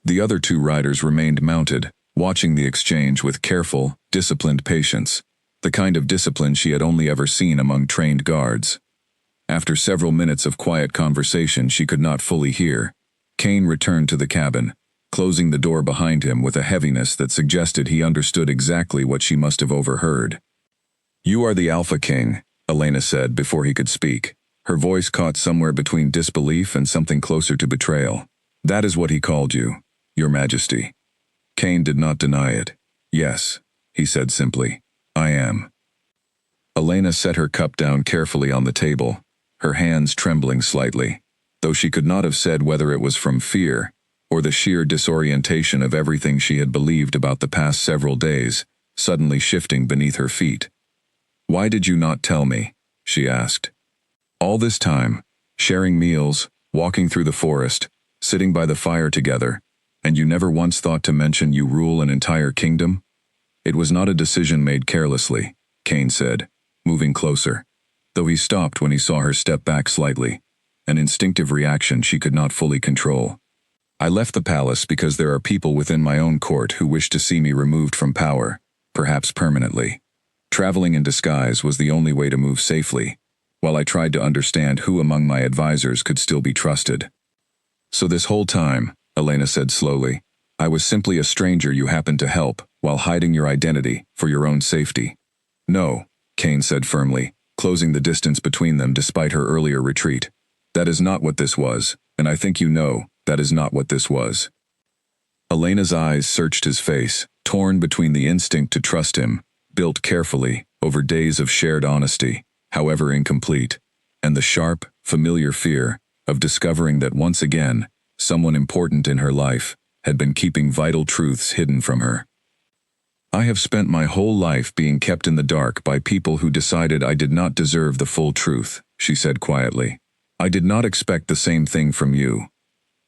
The other 2 riders remained mounted, watching the exchange with careful, disciplined patience, the kind of discipline she had only ever seen among trained guards. After several minutes of quiet conversation she could not fully hear, Kane returned to the cabin, closing the door behind him with a heaviness that suggested he understood exactly what she must have overheard. "You are the Alpha King," Elena said before he could speak. Her voice caught somewhere between disbelief and something closer to betrayal. "That is what he called you, Your Majesty." Kane did not deny it. "Yes," he said simply, "I am." Elena set her cup down carefully on the table, her hands trembling slightly, though she could not have said whether it was from fear, or the sheer disorientation of everything she had believed about the past several days, suddenly shifting beneath her feet. "Why did you not tell me?" she asked. "All this time, sharing meals, walking through the forest, sitting by the fire together, and you never once thought to mention you rule an entire kingdom?" "It was not a decision made carelessly," Cain said, moving closer, though he stopped when he saw her step back slightly, an instinctive reaction she could not fully control. "I left the palace because there are people within my own court who wish to see me removed from power, perhaps permanently. Traveling in disguise was the only way to move safely, while I tried to understand who among my advisors could still be trusted." "So this whole time," Elena said slowly, "I was simply a stranger you happened to help, while hiding your identity, for your own safety." "No," Cain said firmly, closing the distance between them despite her earlier retreat. "That is not what this was, and I think you know that is not what this was." Elena's eyes searched his face, torn between the instinct to trust him, built carefully, over days of shared honesty, however incomplete, and the sharp, familiar fear of discovering that once again, someone important in her life had been keeping vital truths hidden from her. "I have spent my whole life being kept in the dark by people who decided I did not deserve the full truth," she said quietly. "I did not expect the same thing from you."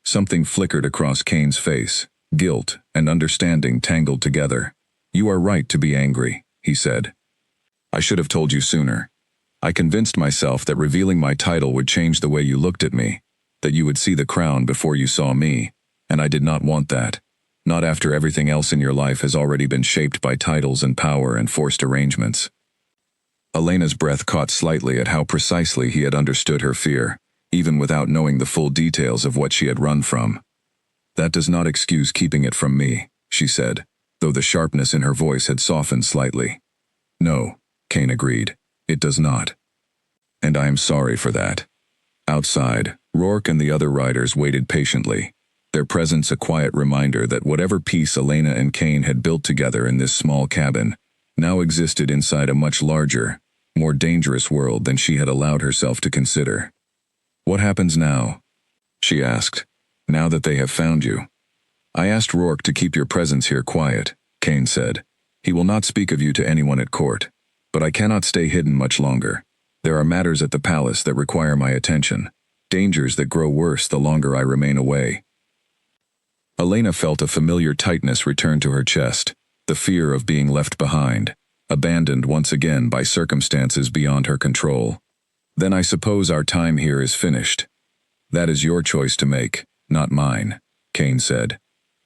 Something flickered across Cain's face, guilt and understanding tangled together. "You are right to be angry," he said. "I should have told you sooner. I convinced myself that revealing my title would change the way you looked at me, that you would see the crown before you saw me, and I did not want that. Not after everything else in your life has already been shaped by titles and power and forced arrangements." Elena's breath caught slightly at how precisely he had understood her fear, even without knowing the full details of what she had run from. "That does not excuse keeping it from me," she said, though the sharpness in her voice had softened slightly. "No," Cain agreed, "it does not. And I am sorry for that." Outside, Rourke and the other riders waited patiently, their presence a quiet reminder that whatever peace Elena and Cain had built together in this small cabin now existed inside a much larger, more dangerous world than she had allowed herself to consider. "What happens now?" she asked, "now that they have found you?" "I asked Rourke to keep your presence here quiet," Cain said. "He will not speak of you to anyone at court. But I cannot stay hidden much longer. There are matters at the palace that require my attention, dangers that grow worse the longer I remain away." Elena felt a familiar tightness return to her chest, the fear of being left behind, abandoned once again by circumstances beyond her control. "Then I suppose our time here is finished." "That is your choice to make, not mine," Cain said.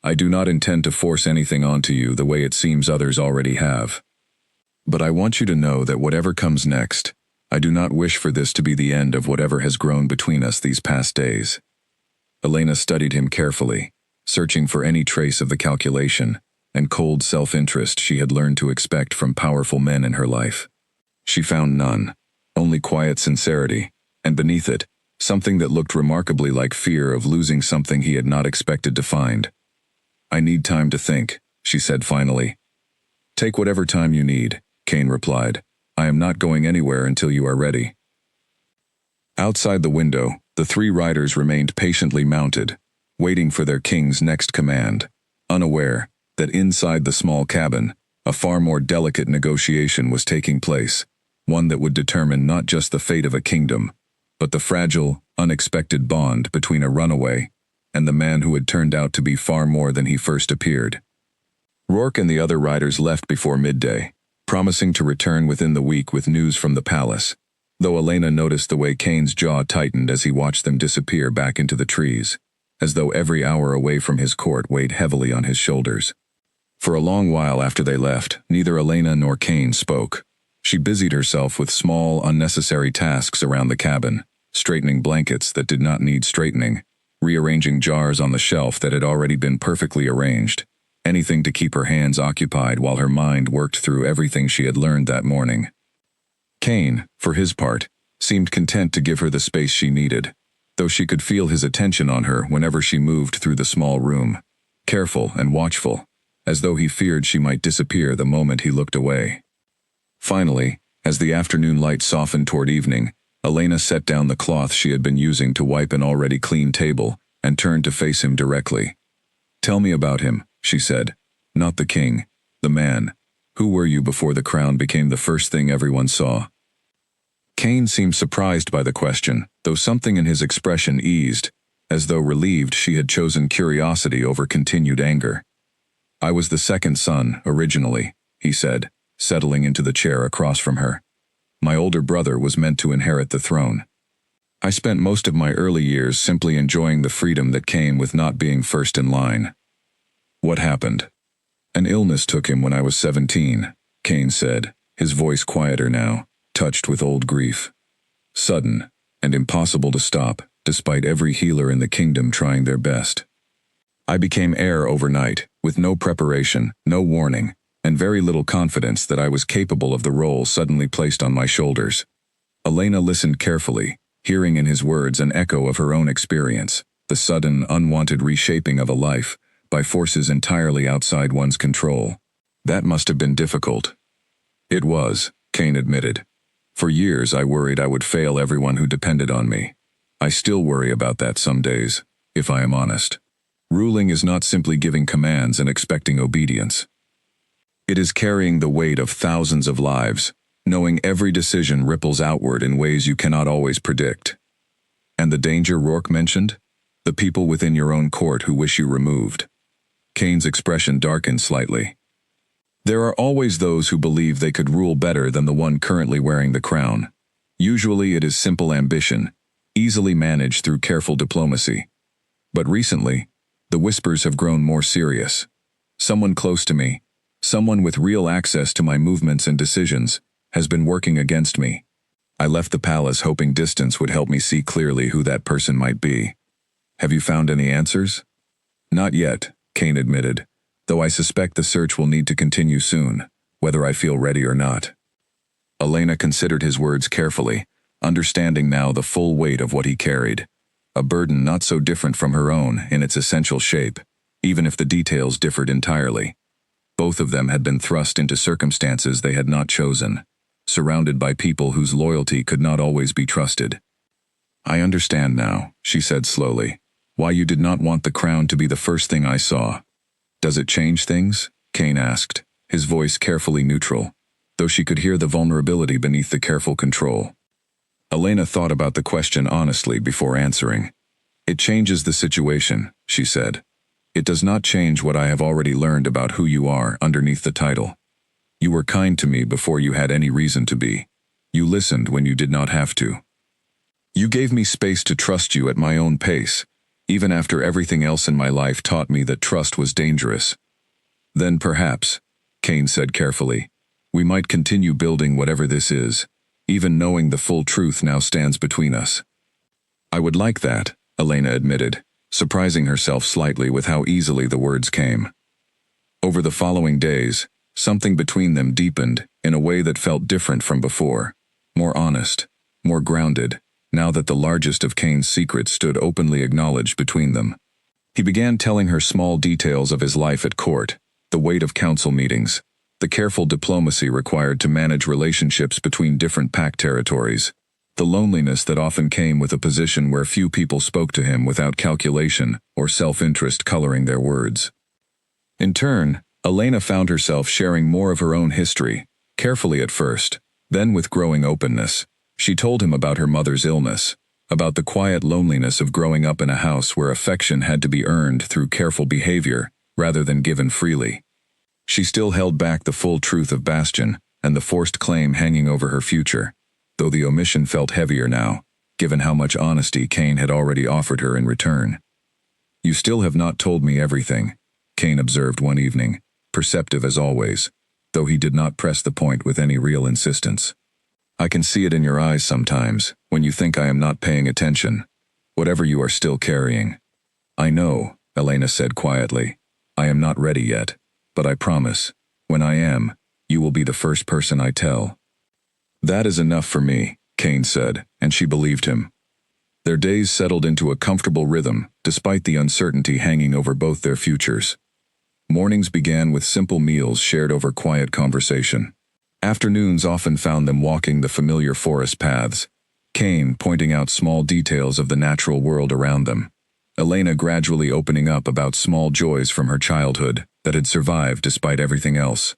"I do not intend to force anything onto you the way it seems others already have. But I want you to know that whatever comes next, I do not wish for this to be the end of whatever has grown between us these past days." Elena studied him carefully, searching for any trace of the calculation and cold self-interest she had learned to expect from powerful men in her life. She found none, only quiet sincerity, and beneath it, something that looked remarkably like fear of losing something he had not expected to find. "I need time to think," she said finally. "Take whatever time you need," Cain replied. "I am not going anywhere until you are ready." Outside the window, the three riders remained patiently mounted, waiting for their king's next command, unaware that inside the small cabin, a far more delicate negotiation was taking place, one that would determine not just the fate of a kingdom, but the fragile, unexpected bond between a runaway and the man who had turned out to be far more than he first appeared. Rourke and the other riders left before midday, promising to return within the week with news from the palace, though Elena noticed the way Cain's jaw tightened as he watched them disappear back into the trees, as though every hour away from his court weighed heavily on his shoulders. For a long while after they left, neither Elena nor Cain spoke. She busied herself with small, unnecessary tasks around the cabin, straightening blankets that did not need straightening, rearranging jars on the shelf that had already been perfectly arranged, anything to keep her hands occupied while her mind worked through everything she had learned that morning. Cain, for his part, seemed content to give her the space she needed, though she could feel his attention on her whenever she moved through the small room, careful and watchful, as though he feared she might disappear the moment he looked away. Finally, as the afternoon light softened toward evening, Elena set down the cloth she had been using to wipe an already clean table and turned to face him directly, Tell me about him, she said. Not the king. The man. Who were you before the crown became the first thing everyone saw? Cain seemed surprised by the question, though something in his expression eased, as though relieved she had chosen curiosity over continued anger. I was the second son, originally, he said, settling into the chair across from her. My older brother was meant to inherit the throne. I spent most of my early years simply enjoying the freedom that came with not being first in line. What happened? An illness took him when I was 17, Cain said, his voice quieter now, touched with old grief. Sudden, and impossible to stop, despite every healer in the kingdom trying their best. I became heir overnight, with no preparation, no warning, and very little confidence that I was capable of the role suddenly placed on my shoulders. Elena listened carefully, hearing in his words an echo of her own experience, the sudden, unwanted reshaping of a life, by forces entirely outside one's control. That must have been difficult. It was, Cain admitted. For years I worried I would fail everyone who depended on me. I still worry about that some days, if I am honest. Ruling is not simply giving commands and expecting obedience. It is carrying the weight of thousands of lives, knowing every decision ripples outward in ways you cannot always predict. And the danger Rourke mentioned? The people within your own court who wish you removed. Cain's expression darkened slightly. There are always those who believe they could rule better than the one currently wearing the crown. Usually it is simple ambition, easily managed through careful diplomacy. But recently, the whispers have grown more serious. Someone close to me, someone with real access to my movements and decisions, has been working against me. I left the palace hoping distance would help me see clearly who that person might be. Have you found any answers? Not yet, Cain admitted, though I suspect the search will need to continue soon, whether I feel ready or not. Elena considered his words carefully, understanding now the full weight of what he carried, a burden not so different from her own in its essential shape, even if the details differed entirely. Both of them had been thrust into circumstances they had not chosen, surrounded by people whose loyalty could not always be trusted. I understand now, she said slowly, why you did not want the crown to be the first thing I saw. Does it change things? Cain asked, his voice carefully neutral, though she could hear the vulnerability beneath the careful control. Elena thought about the question honestly before answering. It changes the situation, she said. It does not change what I have already learned about who you are underneath the title. You were kind to me before you had any reason to be. You listened when you did not have to. You gave me space to trust you at my own pace, even after everything else in my life taught me that trust was dangerous. Then perhaps, Cain said carefully, we might continue building whatever this is, even knowing the full truth now stands between us. I would like that, Elena admitted, surprising herself slightly with how easily the words came. Over the following days, something between them deepened in a way that felt different from before, more honest, more grounded, now that the largest of Cain's secrets stood openly acknowledged between them. He began telling her small details of his life at court, the weight of council meetings, the careful diplomacy required to manage relationships between different pact territories, the loneliness that often came with a position where few people spoke to him without calculation or self-interest coloring their words. In turn, Elena found herself sharing more of her own history, carefully at first, then with growing openness. She told him about her mother's illness, about the quiet loneliness of growing up in a house where affection had to be earned through careful behavior rather than given freely. She still held back the full truth of Bastion and the forced claim hanging over her future, though the omission felt heavier now, given how much honesty Cain had already offered her in return. You still have not told me everything, Cain observed one evening, perceptive as always, though he did not press the point with any real insistence. I can see it in your eyes sometimes, when you think I am not paying attention, whatever you are still carrying. I know, Elena said quietly. I am not ready yet, but I promise, when I am, you will be the first person I tell. That is enough for me, Cain said, and she believed him. Their days settled into a comfortable rhythm, despite the uncertainty hanging over both their futures. Mornings began with simple meals shared over quiet conversation. Afternoons often found them walking the familiar forest paths, Cain pointing out small details of the natural world around them. Elena gradually opening up about small joys from her childhood that had survived despite everything else.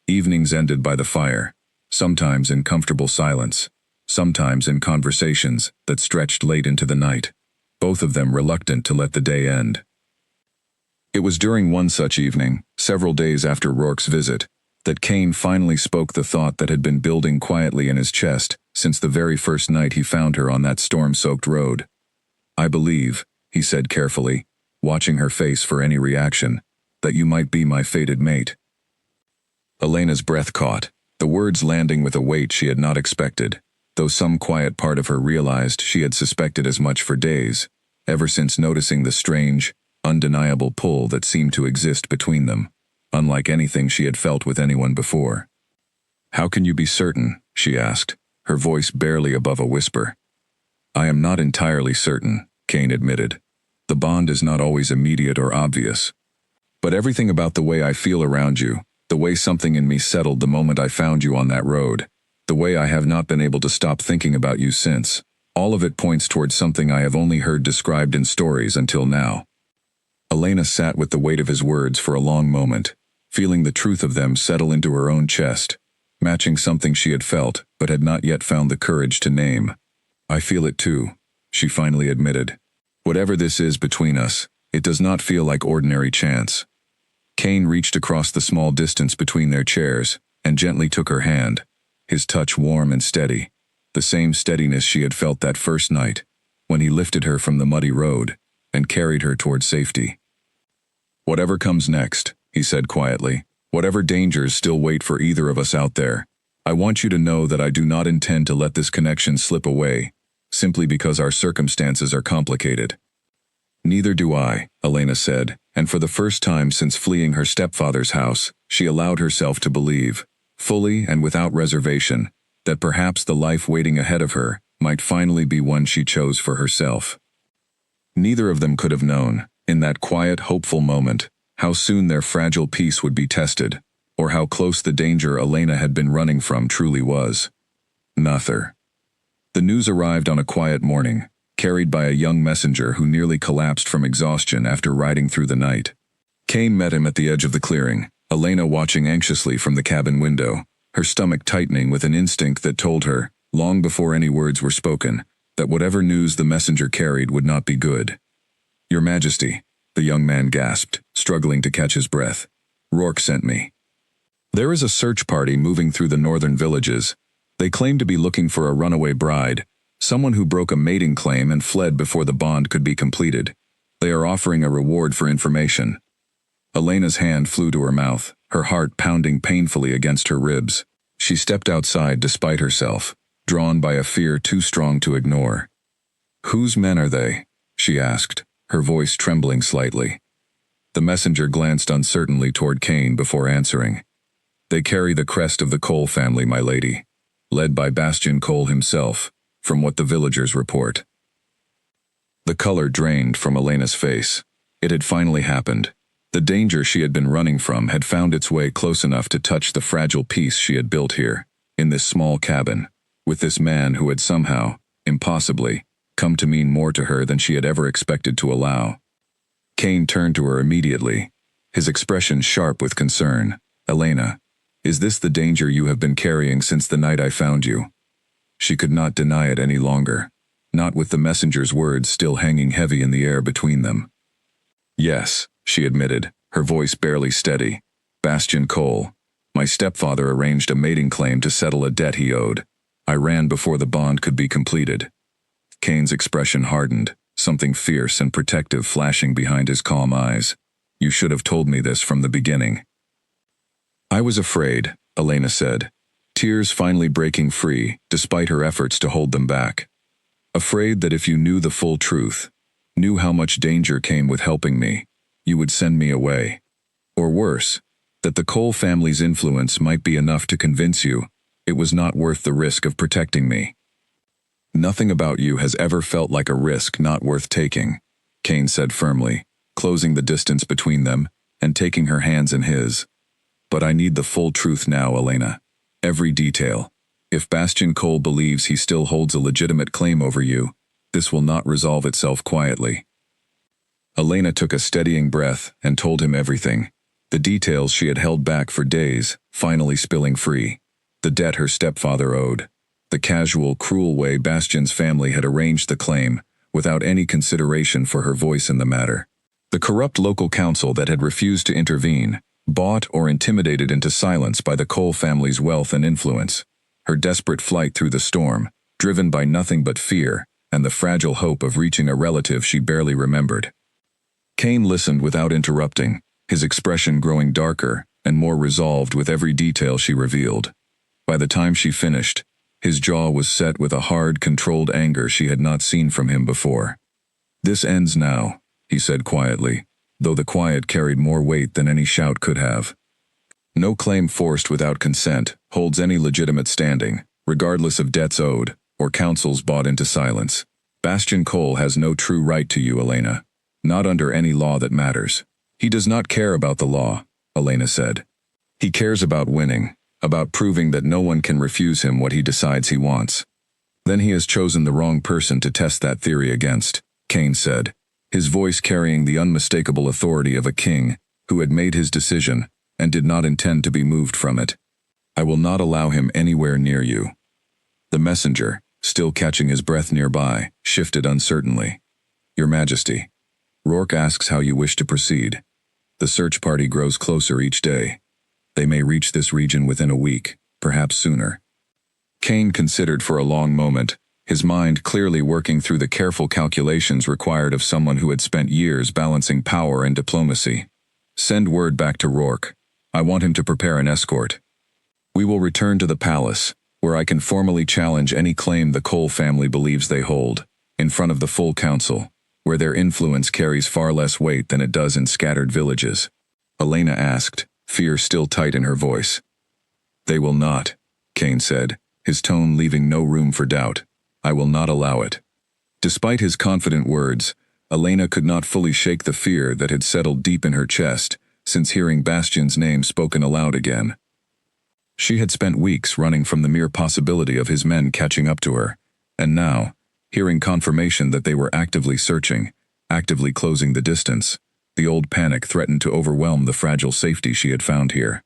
Evenings ended by the fire, sometimes in comfortable silence, sometimes in conversations that stretched late into the night, both of them reluctant to let the day end. It was during one such evening, several days after Rourke's visit, that Kane finally spoke the thought that had been building quietly in his chest since the very first night he found her on that storm-soaked road. "I believe," he said carefully, watching her face for any reaction, "that you might be my fated mate." Elena's breath caught, the words landing with a weight she had not expected, though some quiet part of her realized she had suspected as much for days, ever since noticing the strange, undeniable pull that seemed to exist between them, unlike anything she had felt with anyone before. "How can you be certain?" she asked, her voice barely above a whisper. "I am not entirely certain," Kane admitted. "The bond is not always immediate or obvious. But everything about the way I feel around you, the way something in me settled the moment I found you on that road, the way I have not been able to stop thinking about you since, all of it points towards something I have only heard described in stories until now." Elena sat with the weight of his words for a long moment, feeling the truth of them settle into her own chest, matching something she had felt but had not yet found the courage to name. "I feel it too," she finally admitted. "Whatever this is between us, it does not feel like ordinary chance." Kane reached across the small distance between their chairs and gently took her hand, his touch warm and steady, the same steadiness she had felt that first night, when he lifted her from the muddy road and carried her toward safety. "Whatever comes next," he said quietly, "whatever dangers still wait for either of us out there, I want you to know that I do not intend to let this connection slip away, simply because our circumstances are complicated." "Neither do I," Elena said, and for the first time since fleeing her stepfather's house, she allowed herself to believe, fully and without reservation, that perhaps the life waiting ahead of her might finally be one she chose for herself. Neither of them could have known, in that quiet, hopeful moment, how soon their fragile peace would be tested, or how close the danger Elena had been running from truly was. Nothing. The news arrived on a quiet morning, carried by a young messenger who nearly collapsed from exhaustion after riding through the night. Kane met him at the edge of the clearing, Elena watching anxiously from the cabin window, her stomach tightening with an instinct that told her, long before any words were spoken, that whatever news the messenger carried would not be good. "Your Majesty," the young man gasped, struggling to catch his breath. "Rourke sent me. There is a search party moving through the northern villages. They claim to be looking for a runaway bride, someone who broke a mating claim and fled before the bond could be completed. They are offering a reward for information." Elena's hand flew to her mouth, her heart pounding painfully against her ribs. She stepped outside despite herself, drawn by a fear too strong to ignore. "Whose men are they?" she asked, her voice trembling slightly. The messenger glanced uncertainly toward Kane before answering. "They carry the crest of the Cole family, my lady, led by Bastian Cole himself, from what the villagers report." The color drained from Elena's face. It had finally happened. The danger she had been running from had found its way close enough to touch the fragile peace she had built here, in this small cabin, with this man who had somehow, impossibly, come to mean more to her than she had ever expected to allow. Kane turned to her immediately, his expression sharp with concern. "Elena, is this the danger you have been carrying since the night I found you?" She could not deny it any longer, not with the messenger's words still hanging heavy in the air between them. "Yes," she admitted, her voice barely steady. "Bastian Cole. My stepfather arranged a mating claim to settle a debt he owed. I ran before the bond could be completed." Kane's expression hardened, something fierce and protective flashing behind his calm eyes. "You should have told me this from the beginning." "I was afraid," Elena said, tears finally breaking free despite her efforts to hold them back. "Afraid that if you knew the full truth, knew how much danger came with helping me, you would send me away. Or worse, that the Cole family's influence might be enough to convince you it was not worth the risk of protecting me." "Nothing about you has ever felt like a risk not worth taking," Kane said firmly, closing the distance between them and taking her hands in his. "But I need the full truth now, Elena. Every detail. If Bastian Cole believes he still holds a legitimate claim over you, this will not resolve itself quietly." Elena took a steadying breath and told him everything. The details she had held back for days, finally spilling free. The debt her stepfather owed. The casual, cruel way Bastian's family had arranged the claim, without any consideration for her voice in the matter. The corrupt local council that had refused to intervene, bought or intimidated into silence by the Cole family's wealth and influence. Her desperate flight through the storm, driven by nothing but fear, and the fragile hope of reaching a relative she barely remembered. Kane listened without interrupting, his expression growing darker and more resolved with every detail she revealed. By the time she finished, his jaw was set with a hard, controlled anger she had not seen from him before. "This ends now," he said quietly, though the quiet carried more weight than any shout could have. "No claim forced without consent holds any legitimate standing, regardless of debts owed or counsels bought into silence. Bastian Cole has no true right to you, Elena. Not under any law that matters." "He does not care about the law," Elena said. "He cares about winning, about proving that no one can refuse him what he decides he wants." "Then he has chosen the wrong person to test that theory against," Kane said, his voice carrying the unmistakable authority of a king who had made his decision and did not intend to be moved from it. "I will not allow him anywhere near you." The messenger, still catching his breath nearby, shifted uncertainly. "Your Majesty, Rourke asks how you wish to proceed. The search party grows closer each day. They may reach this region within a week, perhaps sooner." Kane considered for a long moment, his mind clearly working through the careful calculations required of someone who had spent years balancing power and diplomacy. "Send word back to Rourke. I want him to prepare an escort. We will return to the palace, where I can formally challenge any claim the Cole family believes they hold, in front of the full council, where their influence carries far less weight than it does in scattered villages." Elena asked, fear still tight in her voice. "They will not," Kane said, his tone leaving no room for doubt. "I will not allow it." Despite his confident words, Elena could not fully shake the fear that had settled deep in her chest since hearing Bastian's name spoken aloud again. She had spent weeks running from the mere possibility of his men catching up to her, and now, hearing confirmation that they were actively searching, actively closing the distance, the old panic threatened to overwhelm the fragile safety she had found here.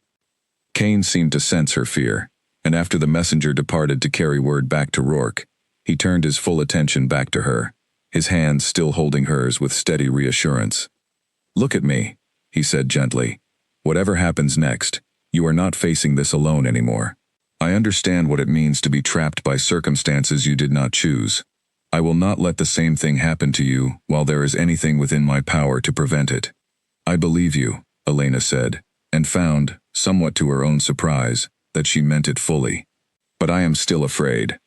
Kane seemed to sense her fear, and after the messenger departed to carry word back to Rourke, he turned his full attention back to her, his hands still holding hers with steady reassurance. "Look at me," he said gently. "Whatever happens next, you are not facing this alone anymore. I understand what it means to be trapped by circumstances you did not choose. I will not let the same thing happen to you while there is anything within my power to prevent it." "I believe you," Elena said, and found, somewhat to her own surprise, that she meant it fully. "But I am still afraid."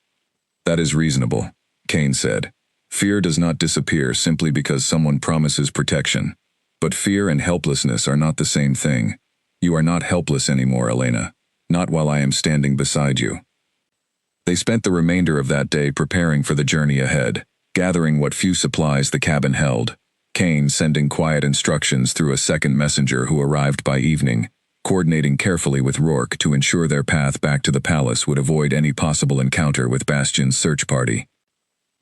"That is reasonable," Kane said. "Fear does not disappear simply because someone promises protection. But fear and helplessness are not the same thing. You are not helpless anymore, Elena. Not while I am standing beside you." They spent the remainder of that day preparing for the journey ahead, gathering what few supplies the cabin held, Kane sending quiet instructions through a second messenger who arrived by evening, coordinating carefully with Rourke to ensure their path back to the palace would avoid any possible encounter with Bastian's search party.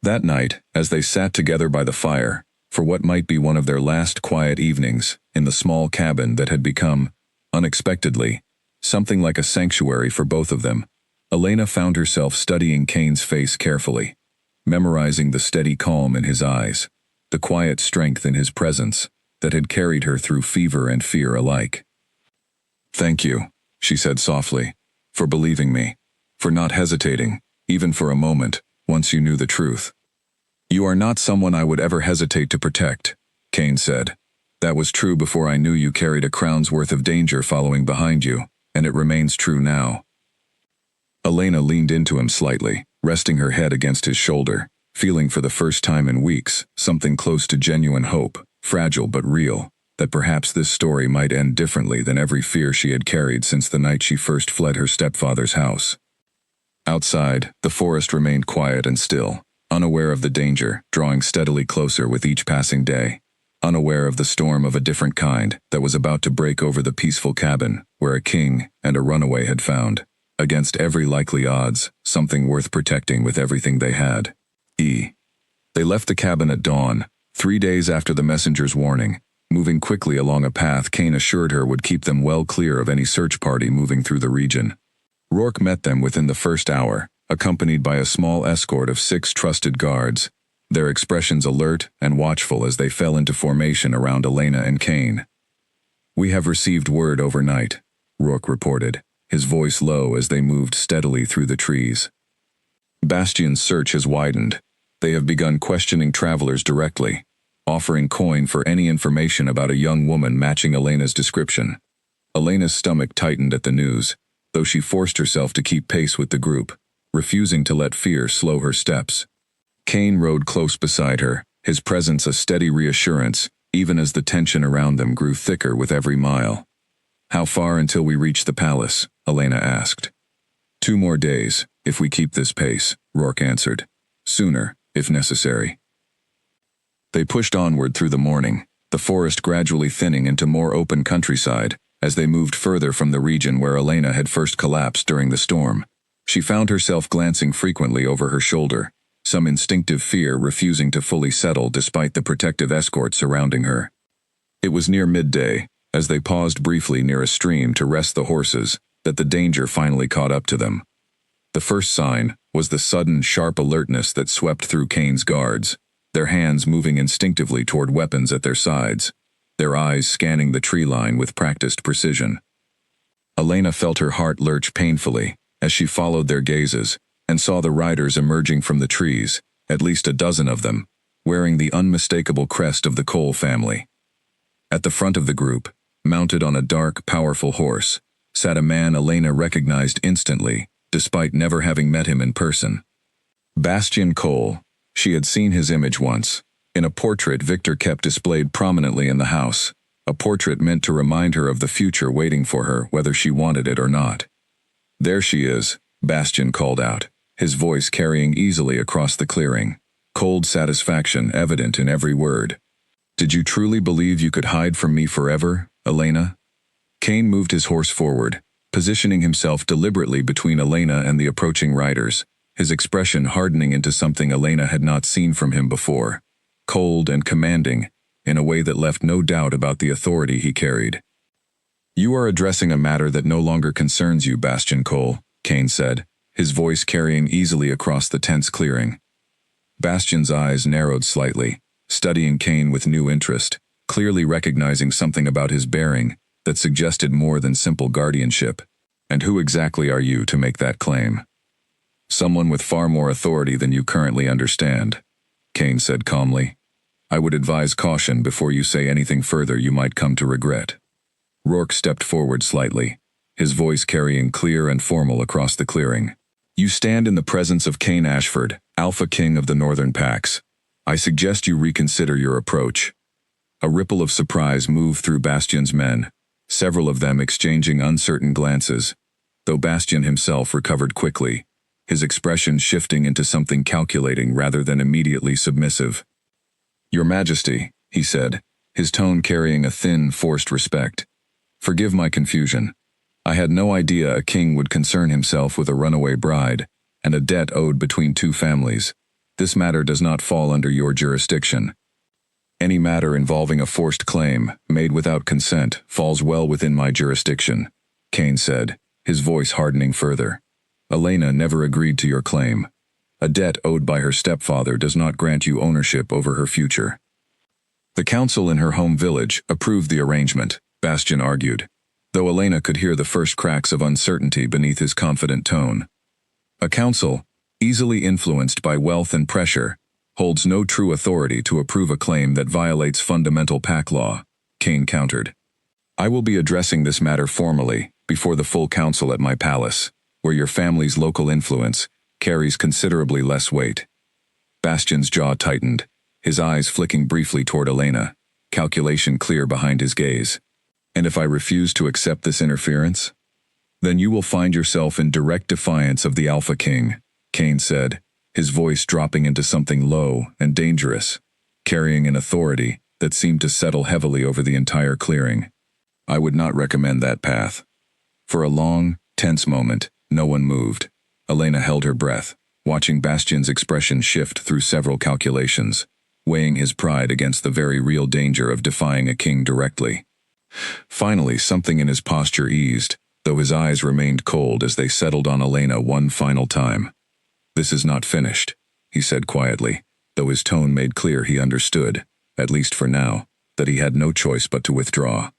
That night, as they sat together by the fire, for what might be one of their last quiet evenings, in the small cabin that had become, unexpectedly, something like a sanctuary for both of them, Elena found herself studying Kane's face carefully, memorizing the steady calm in his eyes, the quiet strength in his presence that had carried her through fever and fear alike. "Thank you," she said softly, "for believing me, for not hesitating, even for a moment, once you knew the truth." "You are not someone I would ever hesitate to protect," Kane said. "That was true before I knew you carried a crown's worth of danger following behind you, and it remains true now." Elena leaned into him slightly, resting her head against his shoulder, feeling for the first time in weeks something close to genuine hope, fragile but real, that perhaps this story might end differently than every fear she had carried since the night she first fled her stepfather's house. Outside, the forest remained quiet and still, unaware of the danger, drawing steadily closer with each passing day, unaware of the storm of a different kind that was about to break over the peaceful cabin where a king and a runaway had found, against every likely odds, something worth protecting with everything they had. They left the cabin at dawn, 3 days after the messenger's warning, moving quickly along a path Kane assured her would keep them well clear of any search party moving through the region. Rourke met them within the first hour, accompanied by a small escort of 6 trusted guards, their expressions alert and watchful as they fell into formation around Elena and Kane. "We have received word overnight," Rourke reported, his voice low as they moved steadily through the trees. "Bastion's search has widened. They have begun questioning travelers directly, offering coin for any information about a young woman matching Elena's description." Elena's stomach tightened at the news, though she forced herself to keep pace with the group, refusing to let fear slow her steps. Kane rode close beside her, his presence a steady reassurance, even as the tension around them grew thicker with every mile. "How far until we reach the palace?" Elena asked. 2 more days, if we keep this pace," Rourke answered. "Sooner, if necessary." They pushed onward through the morning, the forest gradually thinning into more open countryside, as they moved further from the region where Elena had first collapsed during the storm. She found herself glancing frequently over her shoulder, some instinctive fear refusing to fully settle despite the protective escort surrounding her. It was near midday, as they paused briefly near a stream to rest the horses, that the danger finally caught up to them. The first sign was the sudden, sharp alertness that swept through Kane's guards, their hands moving instinctively toward weapons at their sides, their eyes scanning the tree line with practiced precision. Elena felt her heart lurch painfully as she followed their gazes and saw the riders emerging from the trees, at least a dozen of them, wearing the unmistakable crest of the Cole family. At the front of the group, mounted on a dark, powerful horse, sat a man Elena recognized instantly, despite never having met him in person. Bastion Cole. She had seen his image once, in a portrait Victor kept displayed prominently in the house, a portrait meant to remind her of the future waiting for her whether she wanted it or not. "There she is," Bastion called out, his voice carrying easily across the clearing, cold satisfaction evident in every word. "Did you truly believe you could hide from me forever, Elena?" Kane moved his horse forward, positioning himself deliberately between Elena and the approaching riders, his expression hardening into something Elena had not seen from him before, cold and commanding, in a way that left no doubt about the authority he carried. "You are addressing a matter that no longer concerns you, Bastion Cole," Kane said, his voice carrying easily across the tense clearing. Bastion's eyes narrowed slightly, studying Kane with new interest, clearly recognizing something about his bearing that suggested more than simple guardianship. "And who exactly are you to make that claim?" "Someone with far more authority than you currently understand," Kane said calmly. "I would advise caution before you say anything further you might come to regret." Rourke stepped forward slightly, his voice carrying clear and formal across the clearing. "You stand in the presence of Kane Ashford, Alpha King of the Northern Packs. I suggest you reconsider your approach." A ripple of surprise moved through Bastion's men, several of them exchanging uncertain glances, though Bastion himself recovered quickly, his expression shifting into something calculating rather than immediately submissive. "Your Majesty," he said, his tone carrying a thin, forced respect. "Forgive my confusion. I had no idea a king would concern himself with a runaway bride, and a debt owed between 2 families. This matter does not fall under your jurisdiction. Any matter involving a forced claim, made without consent, falls well within my jurisdiction," Kane said, his voice hardening further. "Elena never agreed to your claim. A debt owed by her stepfather does not grant you ownership over her future." The council in her home village approved the arrangement, Bastion argued, though Elena could hear the first cracks of uncertainty beneath his confident tone. "A council, easily influenced by wealth and pressure, holds no true authority to approve a claim that violates fundamental pack law," Kane countered. "I will be addressing this matter formally before the full council at my palace, where your family's local influence carries considerably less weight." Bastion's jaw tightened, his eyes flicking briefly toward Elena, calculation clear behind his gaze. "And if I refuse to accept this interference? Then you will find yourself in direct defiance of the Alpha King," Kane said, his voice dropping into something low and dangerous, carrying an authority that seemed to settle heavily over the entire clearing. "I would not recommend that path." For a long, tense moment, no one moved. Elena held her breath, watching Bastion's expression shift through several calculations, weighing his pride against the very real danger of defying a king directly. Finally, something in his posture eased, though his eyes remained cold as they settled on Elena one final time. "This is not finished," he said quietly, though his tone made clear he understood, at least for now, that he had no choice but to withdraw.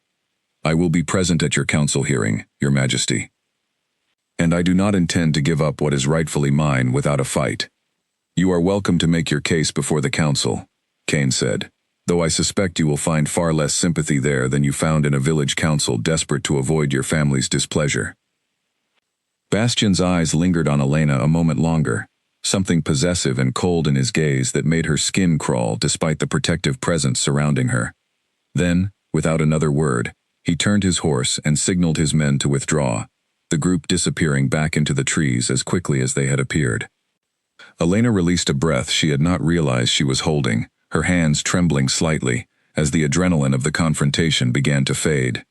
"I will be present at your council hearing, Your Majesty. And I do not intend to give up what is rightfully mine without a fight." "You are welcome to make your case before the council," Kane said, "though I suspect you will find far less sympathy there than you found in a village council desperate to avoid your family's displeasure." Bastian's eyes lingered on Elena a moment longer, something possessive and cold in his gaze that made her skin crawl despite the protective presence surrounding her. Then, without another word, he turned his horse and signaled his men to withdraw, the group disappearing back into the trees as quickly as they had appeared. Elena released a breath she had not realized she was holding, her hands trembling slightly, as the adrenaline of the confrontation began to fade.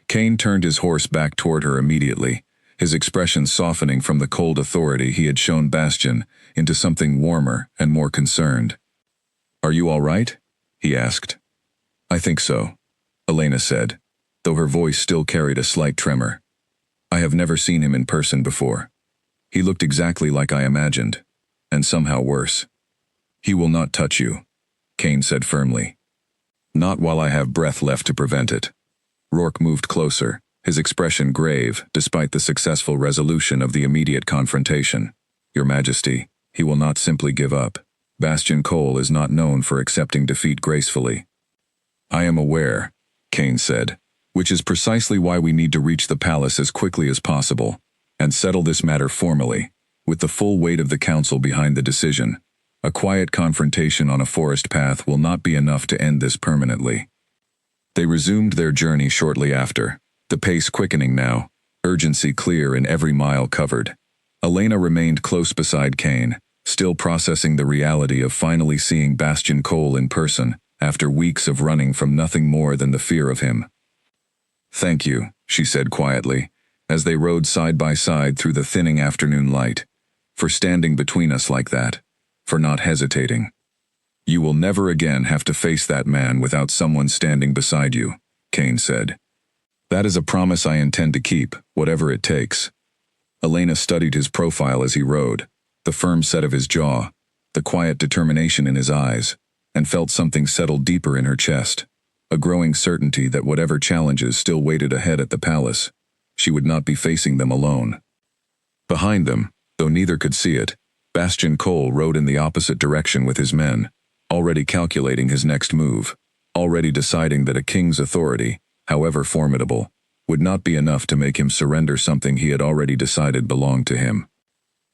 Kane turned his horse back toward her immediately, his expression softening from the cold authority he had shown Bastian into something warmer and more concerned. "Are you all right?" he asked. "I think so," Elena said, though her voice still carried a slight tremor. "I have never seen him in person before. He looked exactly like I imagined, and somehow worse." "He will not touch you," Kane said firmly. "Not while I have breath left to prevent it." Rourke moved closer, his expression grave despite the successful resolution of the immediate confrontation. "Your Majesty, he will not simply give up. Bastian Cole is not known for accepting defeat gracefully." "I am aware," Kane said, "which is precisely why we need to reach the palace as quickly as possible, and settle this matter formally, with the full weight of the council behind the decision. A quiet confrontation on a forest path will not be enough to end this permanently." They resumed their journey shortly after, the pace quickening now, urgency clear in every mile covered. Elena remained close beside Kane, still processing the reality of finally seeing Bastian Cole in person, after weeks of running from nothing more than the fear of him. "Thank you," she said quietly, as they rode side by side through the thinning afternoon light, "for standing between us like that, for not hesitating. You will never again have to face that man without someone standing beside you," Kane said. "That is a promise I intend to keep, whatever it takes." Elena studied his profile as he rode, the firm set of his jaw, the quiet determination in his eyes, and felt something settle deeper in her chest, a growing certainty that whatever challenges still waited ahead at the palace, she would not be facing them alone. Behind them, though neither could see it, Bastian Cole rode in the opposite direction with his men, already calculating his next move, already deciding that a king's authority, however formidable, would not be enough to make him surrender something he had already decided belonged to him.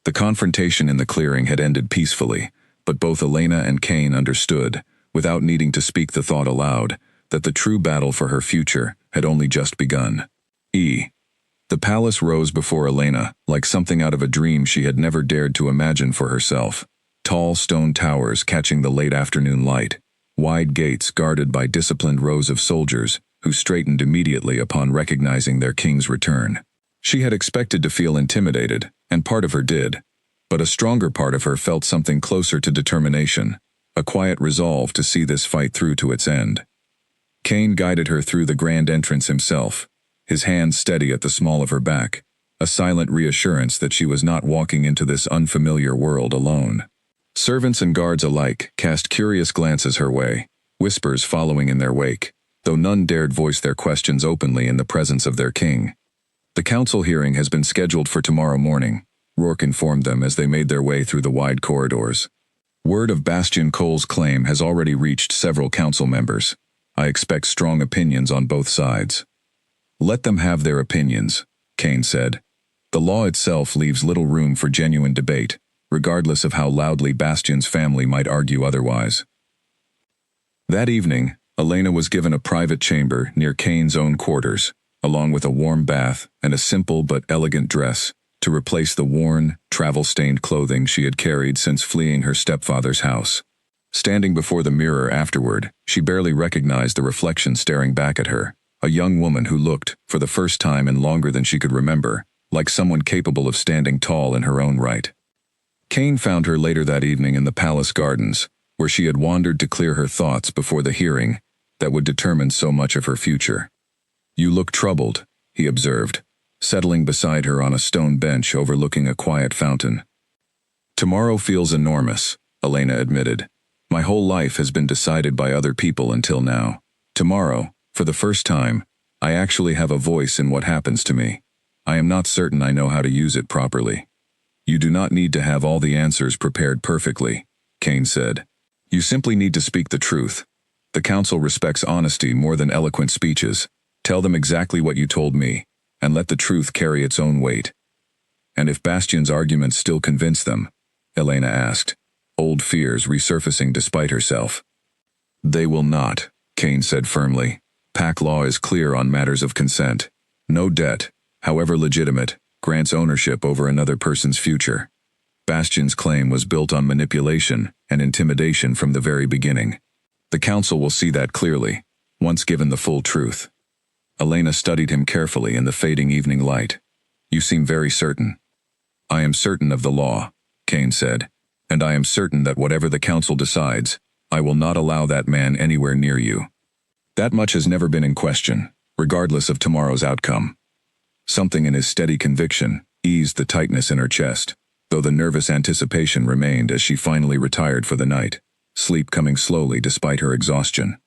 The confrontation in the clearing had ended peacefully, but both Elena and Kane understood, without needing to speak the thought aloud, that the true battle for her future had only just begun. The palace rose before Elena, like something out of a dream she had never dared to imagine for herself. Tall stone towers catching the late afternoon light, wide gates guarded by disciplined rows of soldiers, who straightened immediately upon recognizing their king's return. She had expected to feel intimidated, and part of her did, but a stronger part of her felt something closer to determination, a quiet resolve to see this fight through to its end. Kane guided her through the grand entrance himself, his hands steady at the small of her back, a silent reassurance that she was not walking into this unfamiliar world alone. Servants and guards alike cast curious glances her way, whispers following in their wake, though none dared voice their questions openly in the presence of their king. "The council hearing has been scheduled for tomorrow morning," Rourke informed them as they made their way through the wide corridors. "Word of Bastian Cole's claim has already reached several council members. I expect strong opinions on both sides." "Let them have their opinions," Kane said. "The law itself leaves little room for genuine debate, regardless of how loudly Bastian's family might argue otherwise." That evening, Elena was given a private chamber near Kane's own quarters, along with a warm bath and a simple but elegant dress, to replace the worn, travel-stained clothing she had carried since fleeing her stepfather's house. Standing before the mirror afterward, she barely recognized the reflection staring back at her, a young woman who looked, for the first time in longer than she could remember, like someone capable of standing tall in her own right. Kane found her later that evening in the palace gardens, where she had wandered to clear her thoughts before the hearing that would determine so much of her future. "You look troubled," he observed, settling beside her on a stone bench overlooking a quiet fountain. "Tomorrow feels enormous," Elena admitted. "My whole life has been decided by other people until now. Tomorrow, for the first time, I actually have a voice in what happens to me. I am not certain I know how to use it properly." "You do not need to have all the answers prepared perfectly," Kane said. "You simply need to speak the truth. The council respects honesty more than eloquent speeches. Tell them exactly what you told me, and let the truth carry its own weight." "And if Bastian's arguments still convince them?" Elena asked, old fears resurfacing despite herself. "They will not," Kane said firmly. "Pack law is clear on matters of consent. No debt, however legitimate, grants ownership over another person's future. Bastian's claim was built on manipulation and intimidation from the very beginning. The council will see that clearly, once given the full truth." Elena studied him carefully in the fading evening light. "You seem very certain." "I am certain of the law," Kane said, "and I am certain that whatever the council decides, I will not allow that man anywhere near you. That much has never been in question, regardless of tomorrow's outcome." Something in his steady conviction eased the tightness in her chest, though the nervous anticipation remained as she finally retired for the night, sleep coming slowly despite her exhaustion.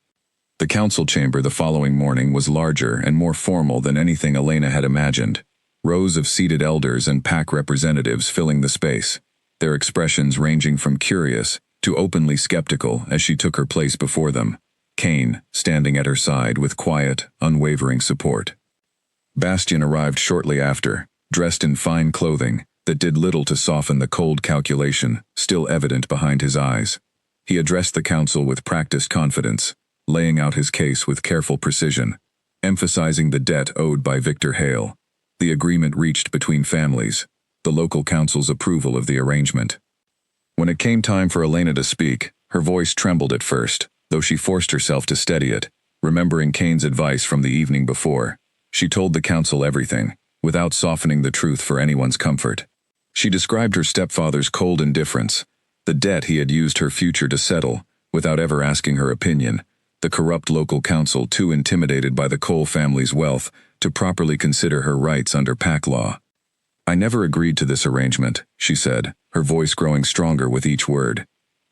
The council chamber the following morning was larger and more formal than anything Elena had imagined. Rows of seated elders and pack representatives filling the space, their expressions ranging from curious to openly skeptical as she took her place before them, Kane standing at her side with quiet, unwavering support. Bastian arrived shortly after, dressed in fine clothing that did little to soften the cold calculation still evident behind his eyes. He addressed the council with practiced confidence, laying out his case with careful precision, emphasizing the debt owed by Victor Hale, the agreement reached between families, the local council's approval of the arrangement. When it came time for Elena to speak, her voice trembled at first, though she forced herself to steady it, remembering Kane's advice from the evening before. She told the council everything, without softening the truth for anyone's comfort. She described her stepfather's cold indifference, the debt he had used her future to settle, without ever asking her opinion, the corrupt local council too intimidated by the Cole family's wealth to properly consider her rights under pack law. "I never agreed to this arrangement," she said, her voice growing stronger with each word.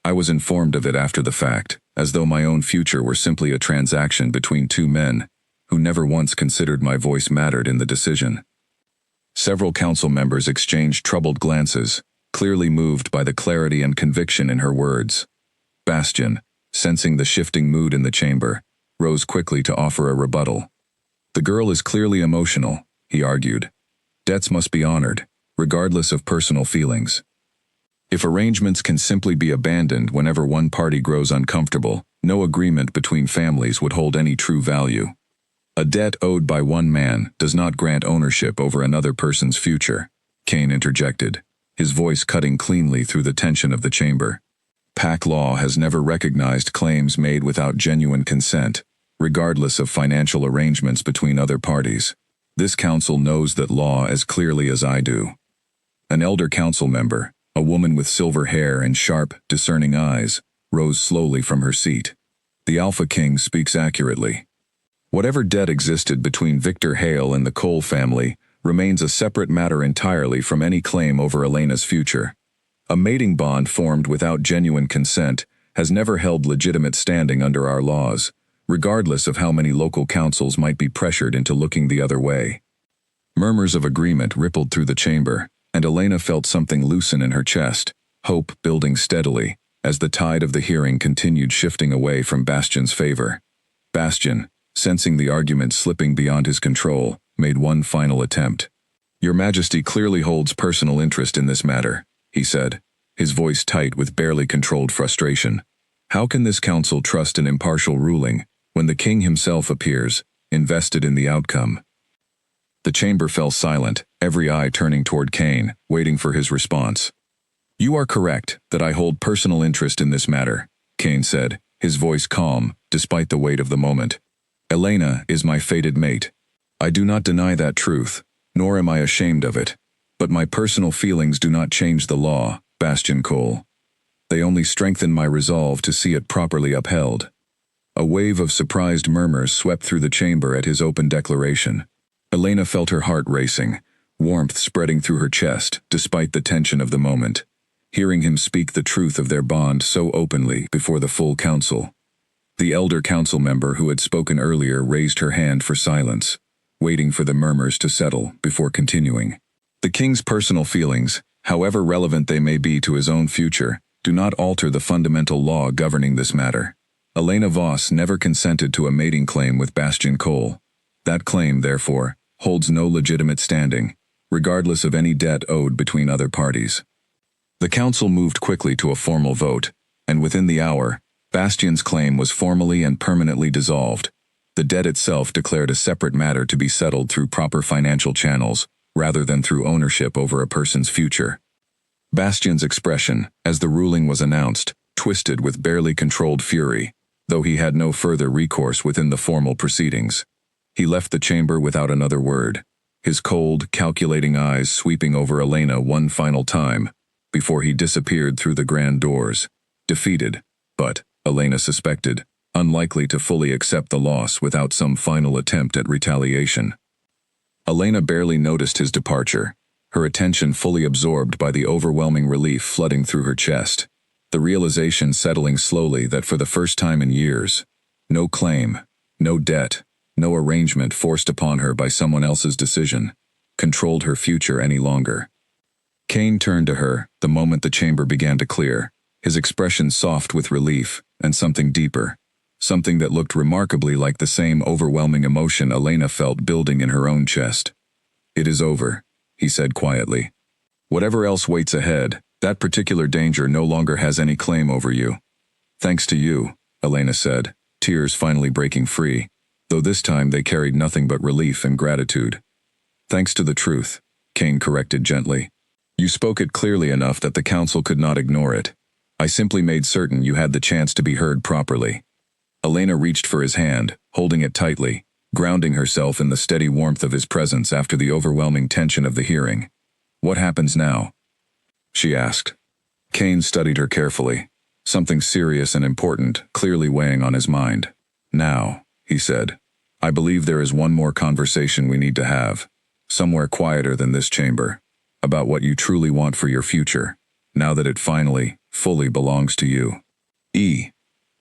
"I was informed of it after the fact, as though my own future were simply a transaction between two men, who never once considered my voice mattered in the decision." Several council members exchanged troubled glances, clearly moved by the clarity and conviction in her words. Bastian, sensing the shifting mood in the chamber, rose quickly to offer a rebuttal. "The girl is clearly emotional," he argued. "Debts must be honored, regardless of personal feelings. If arrangements can simply be abandoned whenever one party grows uncomfortable, no agreement between families would hold any true value. A debt owed by one man does not grant ownership over another person's future," Kane interjected, his voice cutting cleanly through the tension of the chamber. "Pack law has never recognized claims made without genuine consent, regardless of financial arrangements between other parties. This council knows that law as clearly as I do." An elder council member, a woman with silver hair and sharp, discerning eyes, rose slowly from her seat. "The Alpha King speaks accurately. Whatever debt existed between Victor Hale and the Cole family remains a separate matter entirely from any claim over Elena's future. A mating bond formed without genuine consent has never held legitimate standing under our laws, regardless of how many local councils might be pressured into looking the other way." Murmurs of agreement rippled through the chamber, and Elena felt something loosen in her chest, hope building steadily, as the tide of the hearing continued shifting away from Bastian's favor. Bastian, sensing the argument slipping beyond his control, made one final attempt. "Your Majesty clearly holds personal interest in this matter," he said, his voice tight with barely controlled frustration. "How can this council trust an impartial ruling when the king himself appears, invested in the outcome?" The chamber fell silent, every eye turning toward Kane, waiting for his response. "You are correct that I hold personal interest in this matter," Kane said, his voice calm, despite the weight of the moment. "Elena is my fated mate. I do not deny that truth, nor am I ashamed of it. But my personal feelings do not change the law, Bastian Cole. They only strengthen my resolve to see it properly upheld. A wave of surprised murmurs swept through the chamber at his open declaration. Elena felt her heart racing, warmth spreading through her chest, despite the tension of the moment. Hearing him speak the truth of their bond so openly before the full council. The elder council member who had spoken earlier raised her hand for silence, waiting for the murmurs to settle before continuing. The king's personal feelings, however relevant they may be to his own future, do not alter the fundamental law governing this matter. Elena Voss never consented to a mating claim with Bastian Cole. That claim, therefore, holds no legitimate standing, regardless of any debt owed between other parties. The council moved quickly to a formal vote, and within the hour, Bastian's claim was formally and permanently dissolved. The debt itself declared a separate matter to be settled through proper financial channels, rather than through ownership over a person's future. Bastian's expression, as the ruling was announced, twisted with barely controlled fury, though he had no further recourse within the formal proceedings. He left the chamber without another word, his cold, calculating eyes sweeping over Elena one final time, before he disappeared through the grand doors, defeated, but, Elena suspected, unlikely to fully accept the loss without some final attempt at retaliation. Elena barely noticed his departure, her attention fully absorbed by the overwhelming relief flooding through her chest, the realization settling slowly that for the first time in years, no claim, no debt, no arrangement forced upon her by someone else's decision, controlled her future any longer. Kane turned to her the moment the chamber began to clear, his expression soft with relief and something deeper, something that looked remarkably like the same overwhelming emotion Elena felt building in her own chest. "It is over," he said quietly. "Whatever else waits ahead, that particular danger no longer has any claim over you." "Thanks to you," Elena said, tears finally breaking free, though this time they carried nothing but relief and gratitude. "Thanks to the truth," Kane corrected gently. "You spoke it clearly enough that the council could not ignore it. I simply made certain you had the chance to be heard properly." Elena reached for his hand, holding it tightly, grounding herself in the steady warmth of his presence after the overwhelming tension of the hearing. "What happens now?" she asked. Kane studied her carefully, something serious and important clearly weighing on his mind. "Now," he said, "I believe there is one more conversation we need to have, somewhere quieter than this chamber, about what you truly want for your future, now that it finally, fully belongs to you."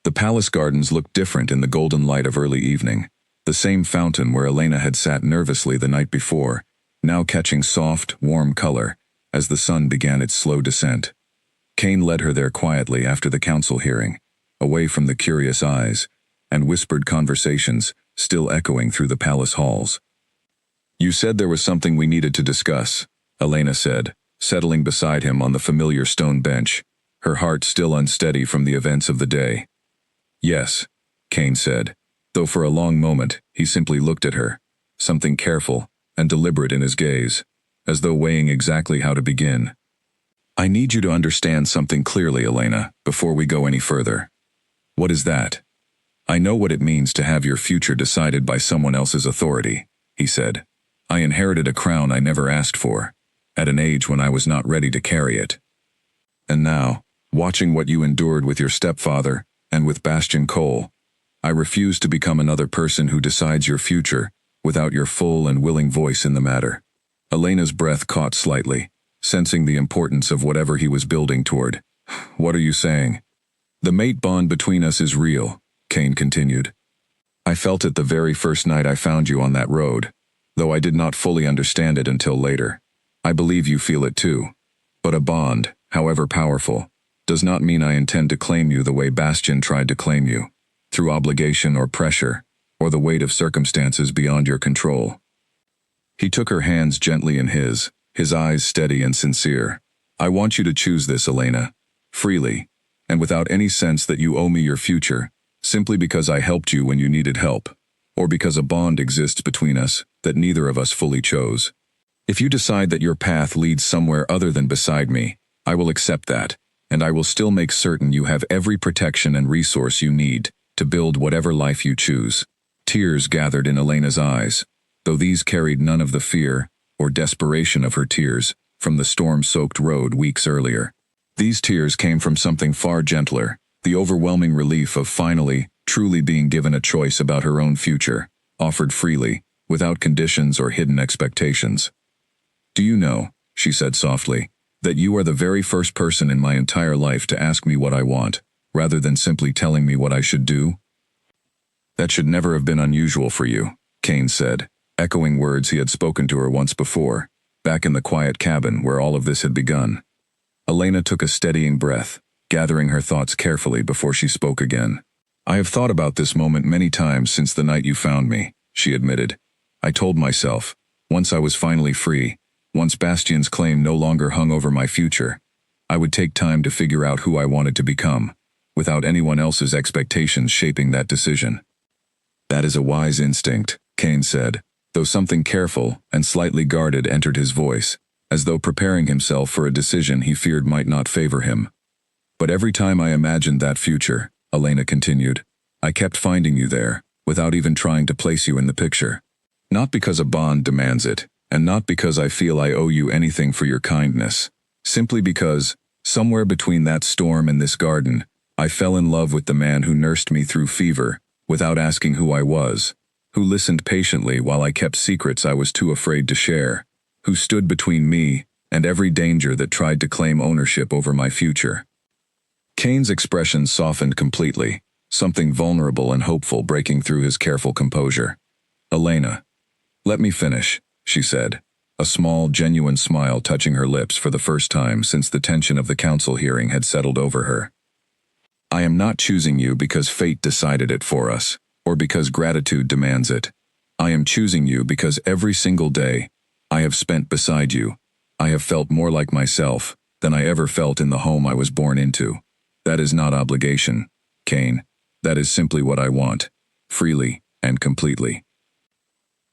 The palace gardens looked different in the golden light of early evening, the same fountain where Elena had sat nervously the night before, now catching soft, warm color as the sun began its slow descent. Kane led her there quietly after the council hearing, away from the curious eyes, and whispered conversations still echoing through the palace halls. "You said there was something we needed to discuss," Elena said, settling beside him on the familiar stone bench, her heart still unsteady from the events of the day. "Yes," Kane said, though for a long moment he simply looked at her, something careful and deliberate in his gaze, as though weighing exactly how to begin. "I need you to understand something clearly, Elena, before we go any further." "What is that?" "I know what it means to have your future decided by someone else's authority," he said. "I inherited a crown I never asked for, at an age when I was not ready to carry it. And now, watching what you endured with your stepfather, and with Bastian Cole, I refuse to become another person who decides your future without your full and willing voice in the matter." Elena's breath caught slightly, sensing the importance of whatever he was building toward. "What are you saying?" "The mate bond between us is real," Kane continued. "I felt it the very first night I found you on that road, though I did not fully understand it until later. I believe you feel it too. But a bond, however powerful, does not mean I intend to claim you the way Bastian tried to claim you, through obligation or pressure, or the weight of circumstances beyond your control." He took her hands gently in his eyes steady and sincere. "I want you to choose this, Elena, freely, and without any sense that you owe me your future, simply because I helped you when you needed help, or because a bond exists between us that neither of us fully chose. If you decide that your path leads somewhere other than beside me, I will accept that, and I will still make certain you have every protection and resource you need to build whatever life you choose." Tears gathered in Elena's eyes, though these carried none of the fear or desperation of her tears from the storm-soaked road weeks earlier. These tears came from something far gentler, the overwhelming relief of finally, truly being given a choice about her own future, offered freely, without conditions or hidden expectations. "Do you know," she said softly, "that you are the very first person in my entire life to ask me what I want, rather than simply telling me what I should do?" "That should never have been unusual for you," Kane said, echoing words he had spoken to her once before, back in the quiet cabin where all of this had begun. Elena took a steadying breath, gathering her thoughts carefully before she spoke again. "I have thought about this moment many times since the night you found me," she admitted. "I told myself, once I was finally free, once Bastian's claim no longer hung over my future, I would take time to figure out who I wanted to become, without anyone else's expectations shaping that decision." "That is a wise instinct," Kane said, though something careful and slightly guarded entered his voice, as though preparing himself for a decision he feared might not favor him. "But every time I imagined that future," Elena continued, "I kept finding you there, without even trying to place you in the picture. Not because a bond demands it, and not because I feel I owe you anything for your kindness, simply because, somewhere between that storm and this garden, I fell in love with the man who nursed me through fever, without asking who I was, who listened patiently while I kept secrets I was too afraid to share, who stood between me and every danger that tried to claim ownership over my future." Kane's expression softened completely, something vulnerable and hopeful breaking through his careful composure. "Elena, let me finish," she said, a small, genuine smile touching her lips for the first time since the tension of the council hearing had settled over her. "I am not choosing you because fate decided it for us, or because gratitude demands it. I am choosing you because every single day I have spent beside you, I have felt more like myself than I ever felt in the home I was born into. That is not obligation, Kane. That is simply what I want, freely and completely."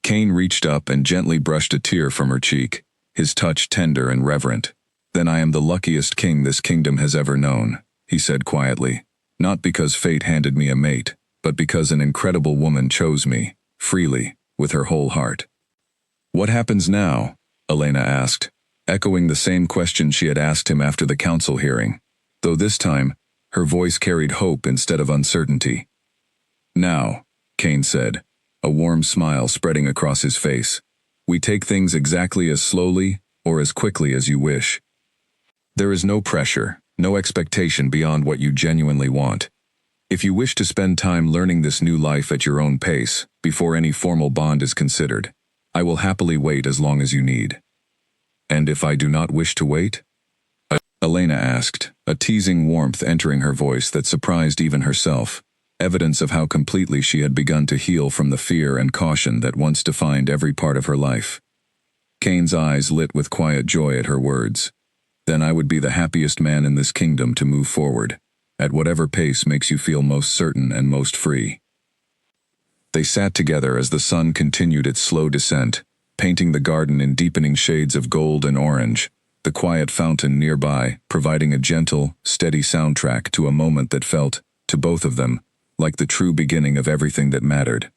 Kane reached up and gently brushed a tear from her cheek, his touch tender and reverent. "Then I am the luckiest king this kingdom has ever known," he said quietly, "not because fate handed me a mate, but because an incredible woman chose me, freely, with her whole heart." "What happens now?" Elena asked, echoing the same question she had asked him after the council hearing, though this time, her voice carried hope instead of uncertainty. "Now," Kane said, a warm smile spreading across his face, "we take things exactly as slowly or as quickly as you wish. There is no pressure, no expectation beyond what you genuinely want. If you wish to spend time learning this new life at your own pace, before any formal bond is considered, I will happily wait as long as you need." "And if I do not wish to wait?" Elena asked, a teasing warmth entering her voice that surprised even herself, evidence of how completely she had begun to heal from the fear and caution that once defined every part of her life. Kane's eyes lit with quiet joy at her words. "Then I would be the happiest man in this kingdom to move forward, at whatever pace makes you feel most certain and most free." They sat together as the sun continued its slow descent, painting the garden in deepening shades of gold and orange, the quiet fountain nearby providing a gentle, steady soundtrack to a moment that felt, to both of them, like the true beginning of everything that mattered.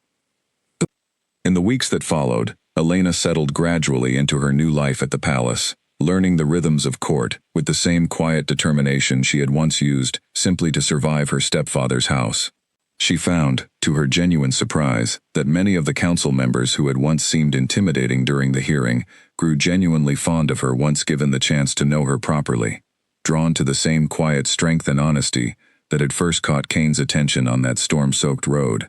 In the weeks that followed, Elena settled gradually into her new life at the palace, learning the rhythms of court with the same quiet determination she had once used simply to survive her stepfather's house. She found, to her genuine surprise, that many of the council members who had once seemed intimidating during the hearing grew genuinely fond of her once given the chance to know her properly, drawn to the same quiet strength and honesty that had first caught Kane's attention on that storm-soaked road.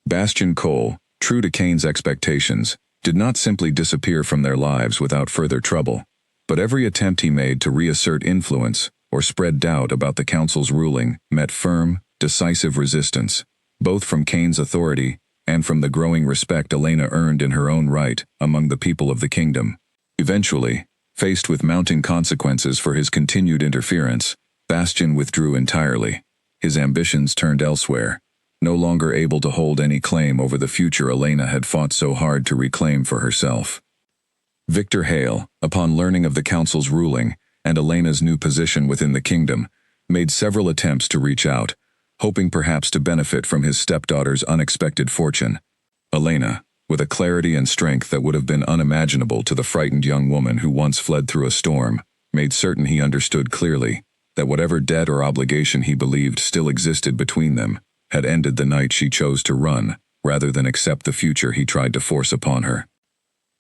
Bastian Cole, true to Kane's expectations, did not simply disappear from their lives without further trouble, but every attempt he made to reassert influence or spread doubt about the council's ruling met firm, decisive resistance, both from Kane's authority and from the growing respect Elena earned in her own right among the people of the kingdom. Eventually, faced with mounting consequences for his continued interference, Bastian withdrew entirely, his ambitions turned elsewhere, no longer able to hold any claim over the future Elena had fought so hard to reclaim for herself. Victor Hale, upon learning of the council's ruling and Elena's new position within the kingdom, made several attempts to reach out, hoping perhaps to benefit from his stepdaughter's unexpected fortune. Elena, with a clarity and strength that would have been unimaginable to the frightened young woman who once fled through a storm, made certain he understood clearly that whatever debt or obligation he believed still existed between them had ended the night she chose to run, rather than accept the future he tried to force upon her.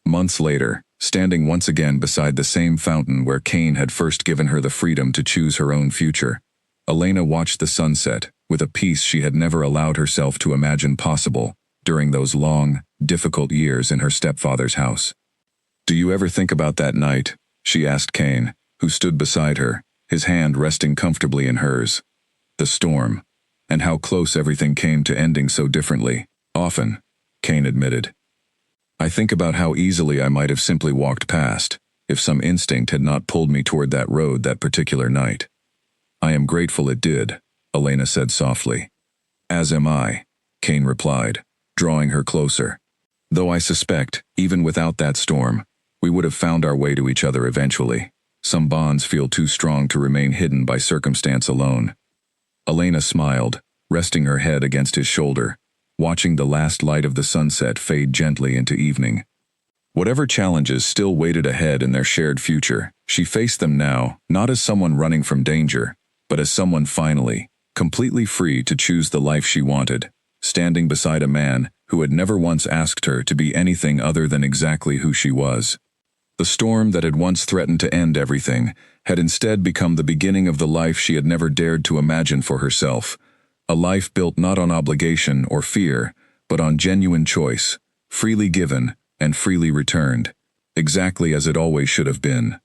Months later, standing once again beside the same fountain where Cain had first given her the freedom to choose her own future, Elena watched the sunset with a peace she had never allowed herself to imagine possible during those long, difficult years in her stepfather's house. "Do you ever think about that night?" she asked Cain, who stood beside her, his hand resting comfortably in hers. "The storm, and how close everything came to ending so differently." "Often," Cain admitted. "I think about how easily I might have simply walked past, if some instinct had not pulled me toward that road that particular night." "I am grateful it did," Elena said softly. "As am I," Cain replied, drawing her closer. "Though I suspect, even without that storm, we would have found our way to each other eventually. Some bonds feel too strong to remain hidden by circumstance alone." Elena smiled, resting her head against his shoulder, watching the last light of the sunset fade gently into evening. Whatever challenges still waited ahead in their shared future, she faced them now, not as someone running from danger, but as someone finally, completely free to choose the life she wanted, standing beside a man who had never once asked her to be anything other than exactly who she was. The storm that had once threatened to end everything had instead become the beginning of the life she had never dared to imagine for herself, a life built not on obligation or fear, but on genuine choice, freely given and freely returned, exactly as it always should have been.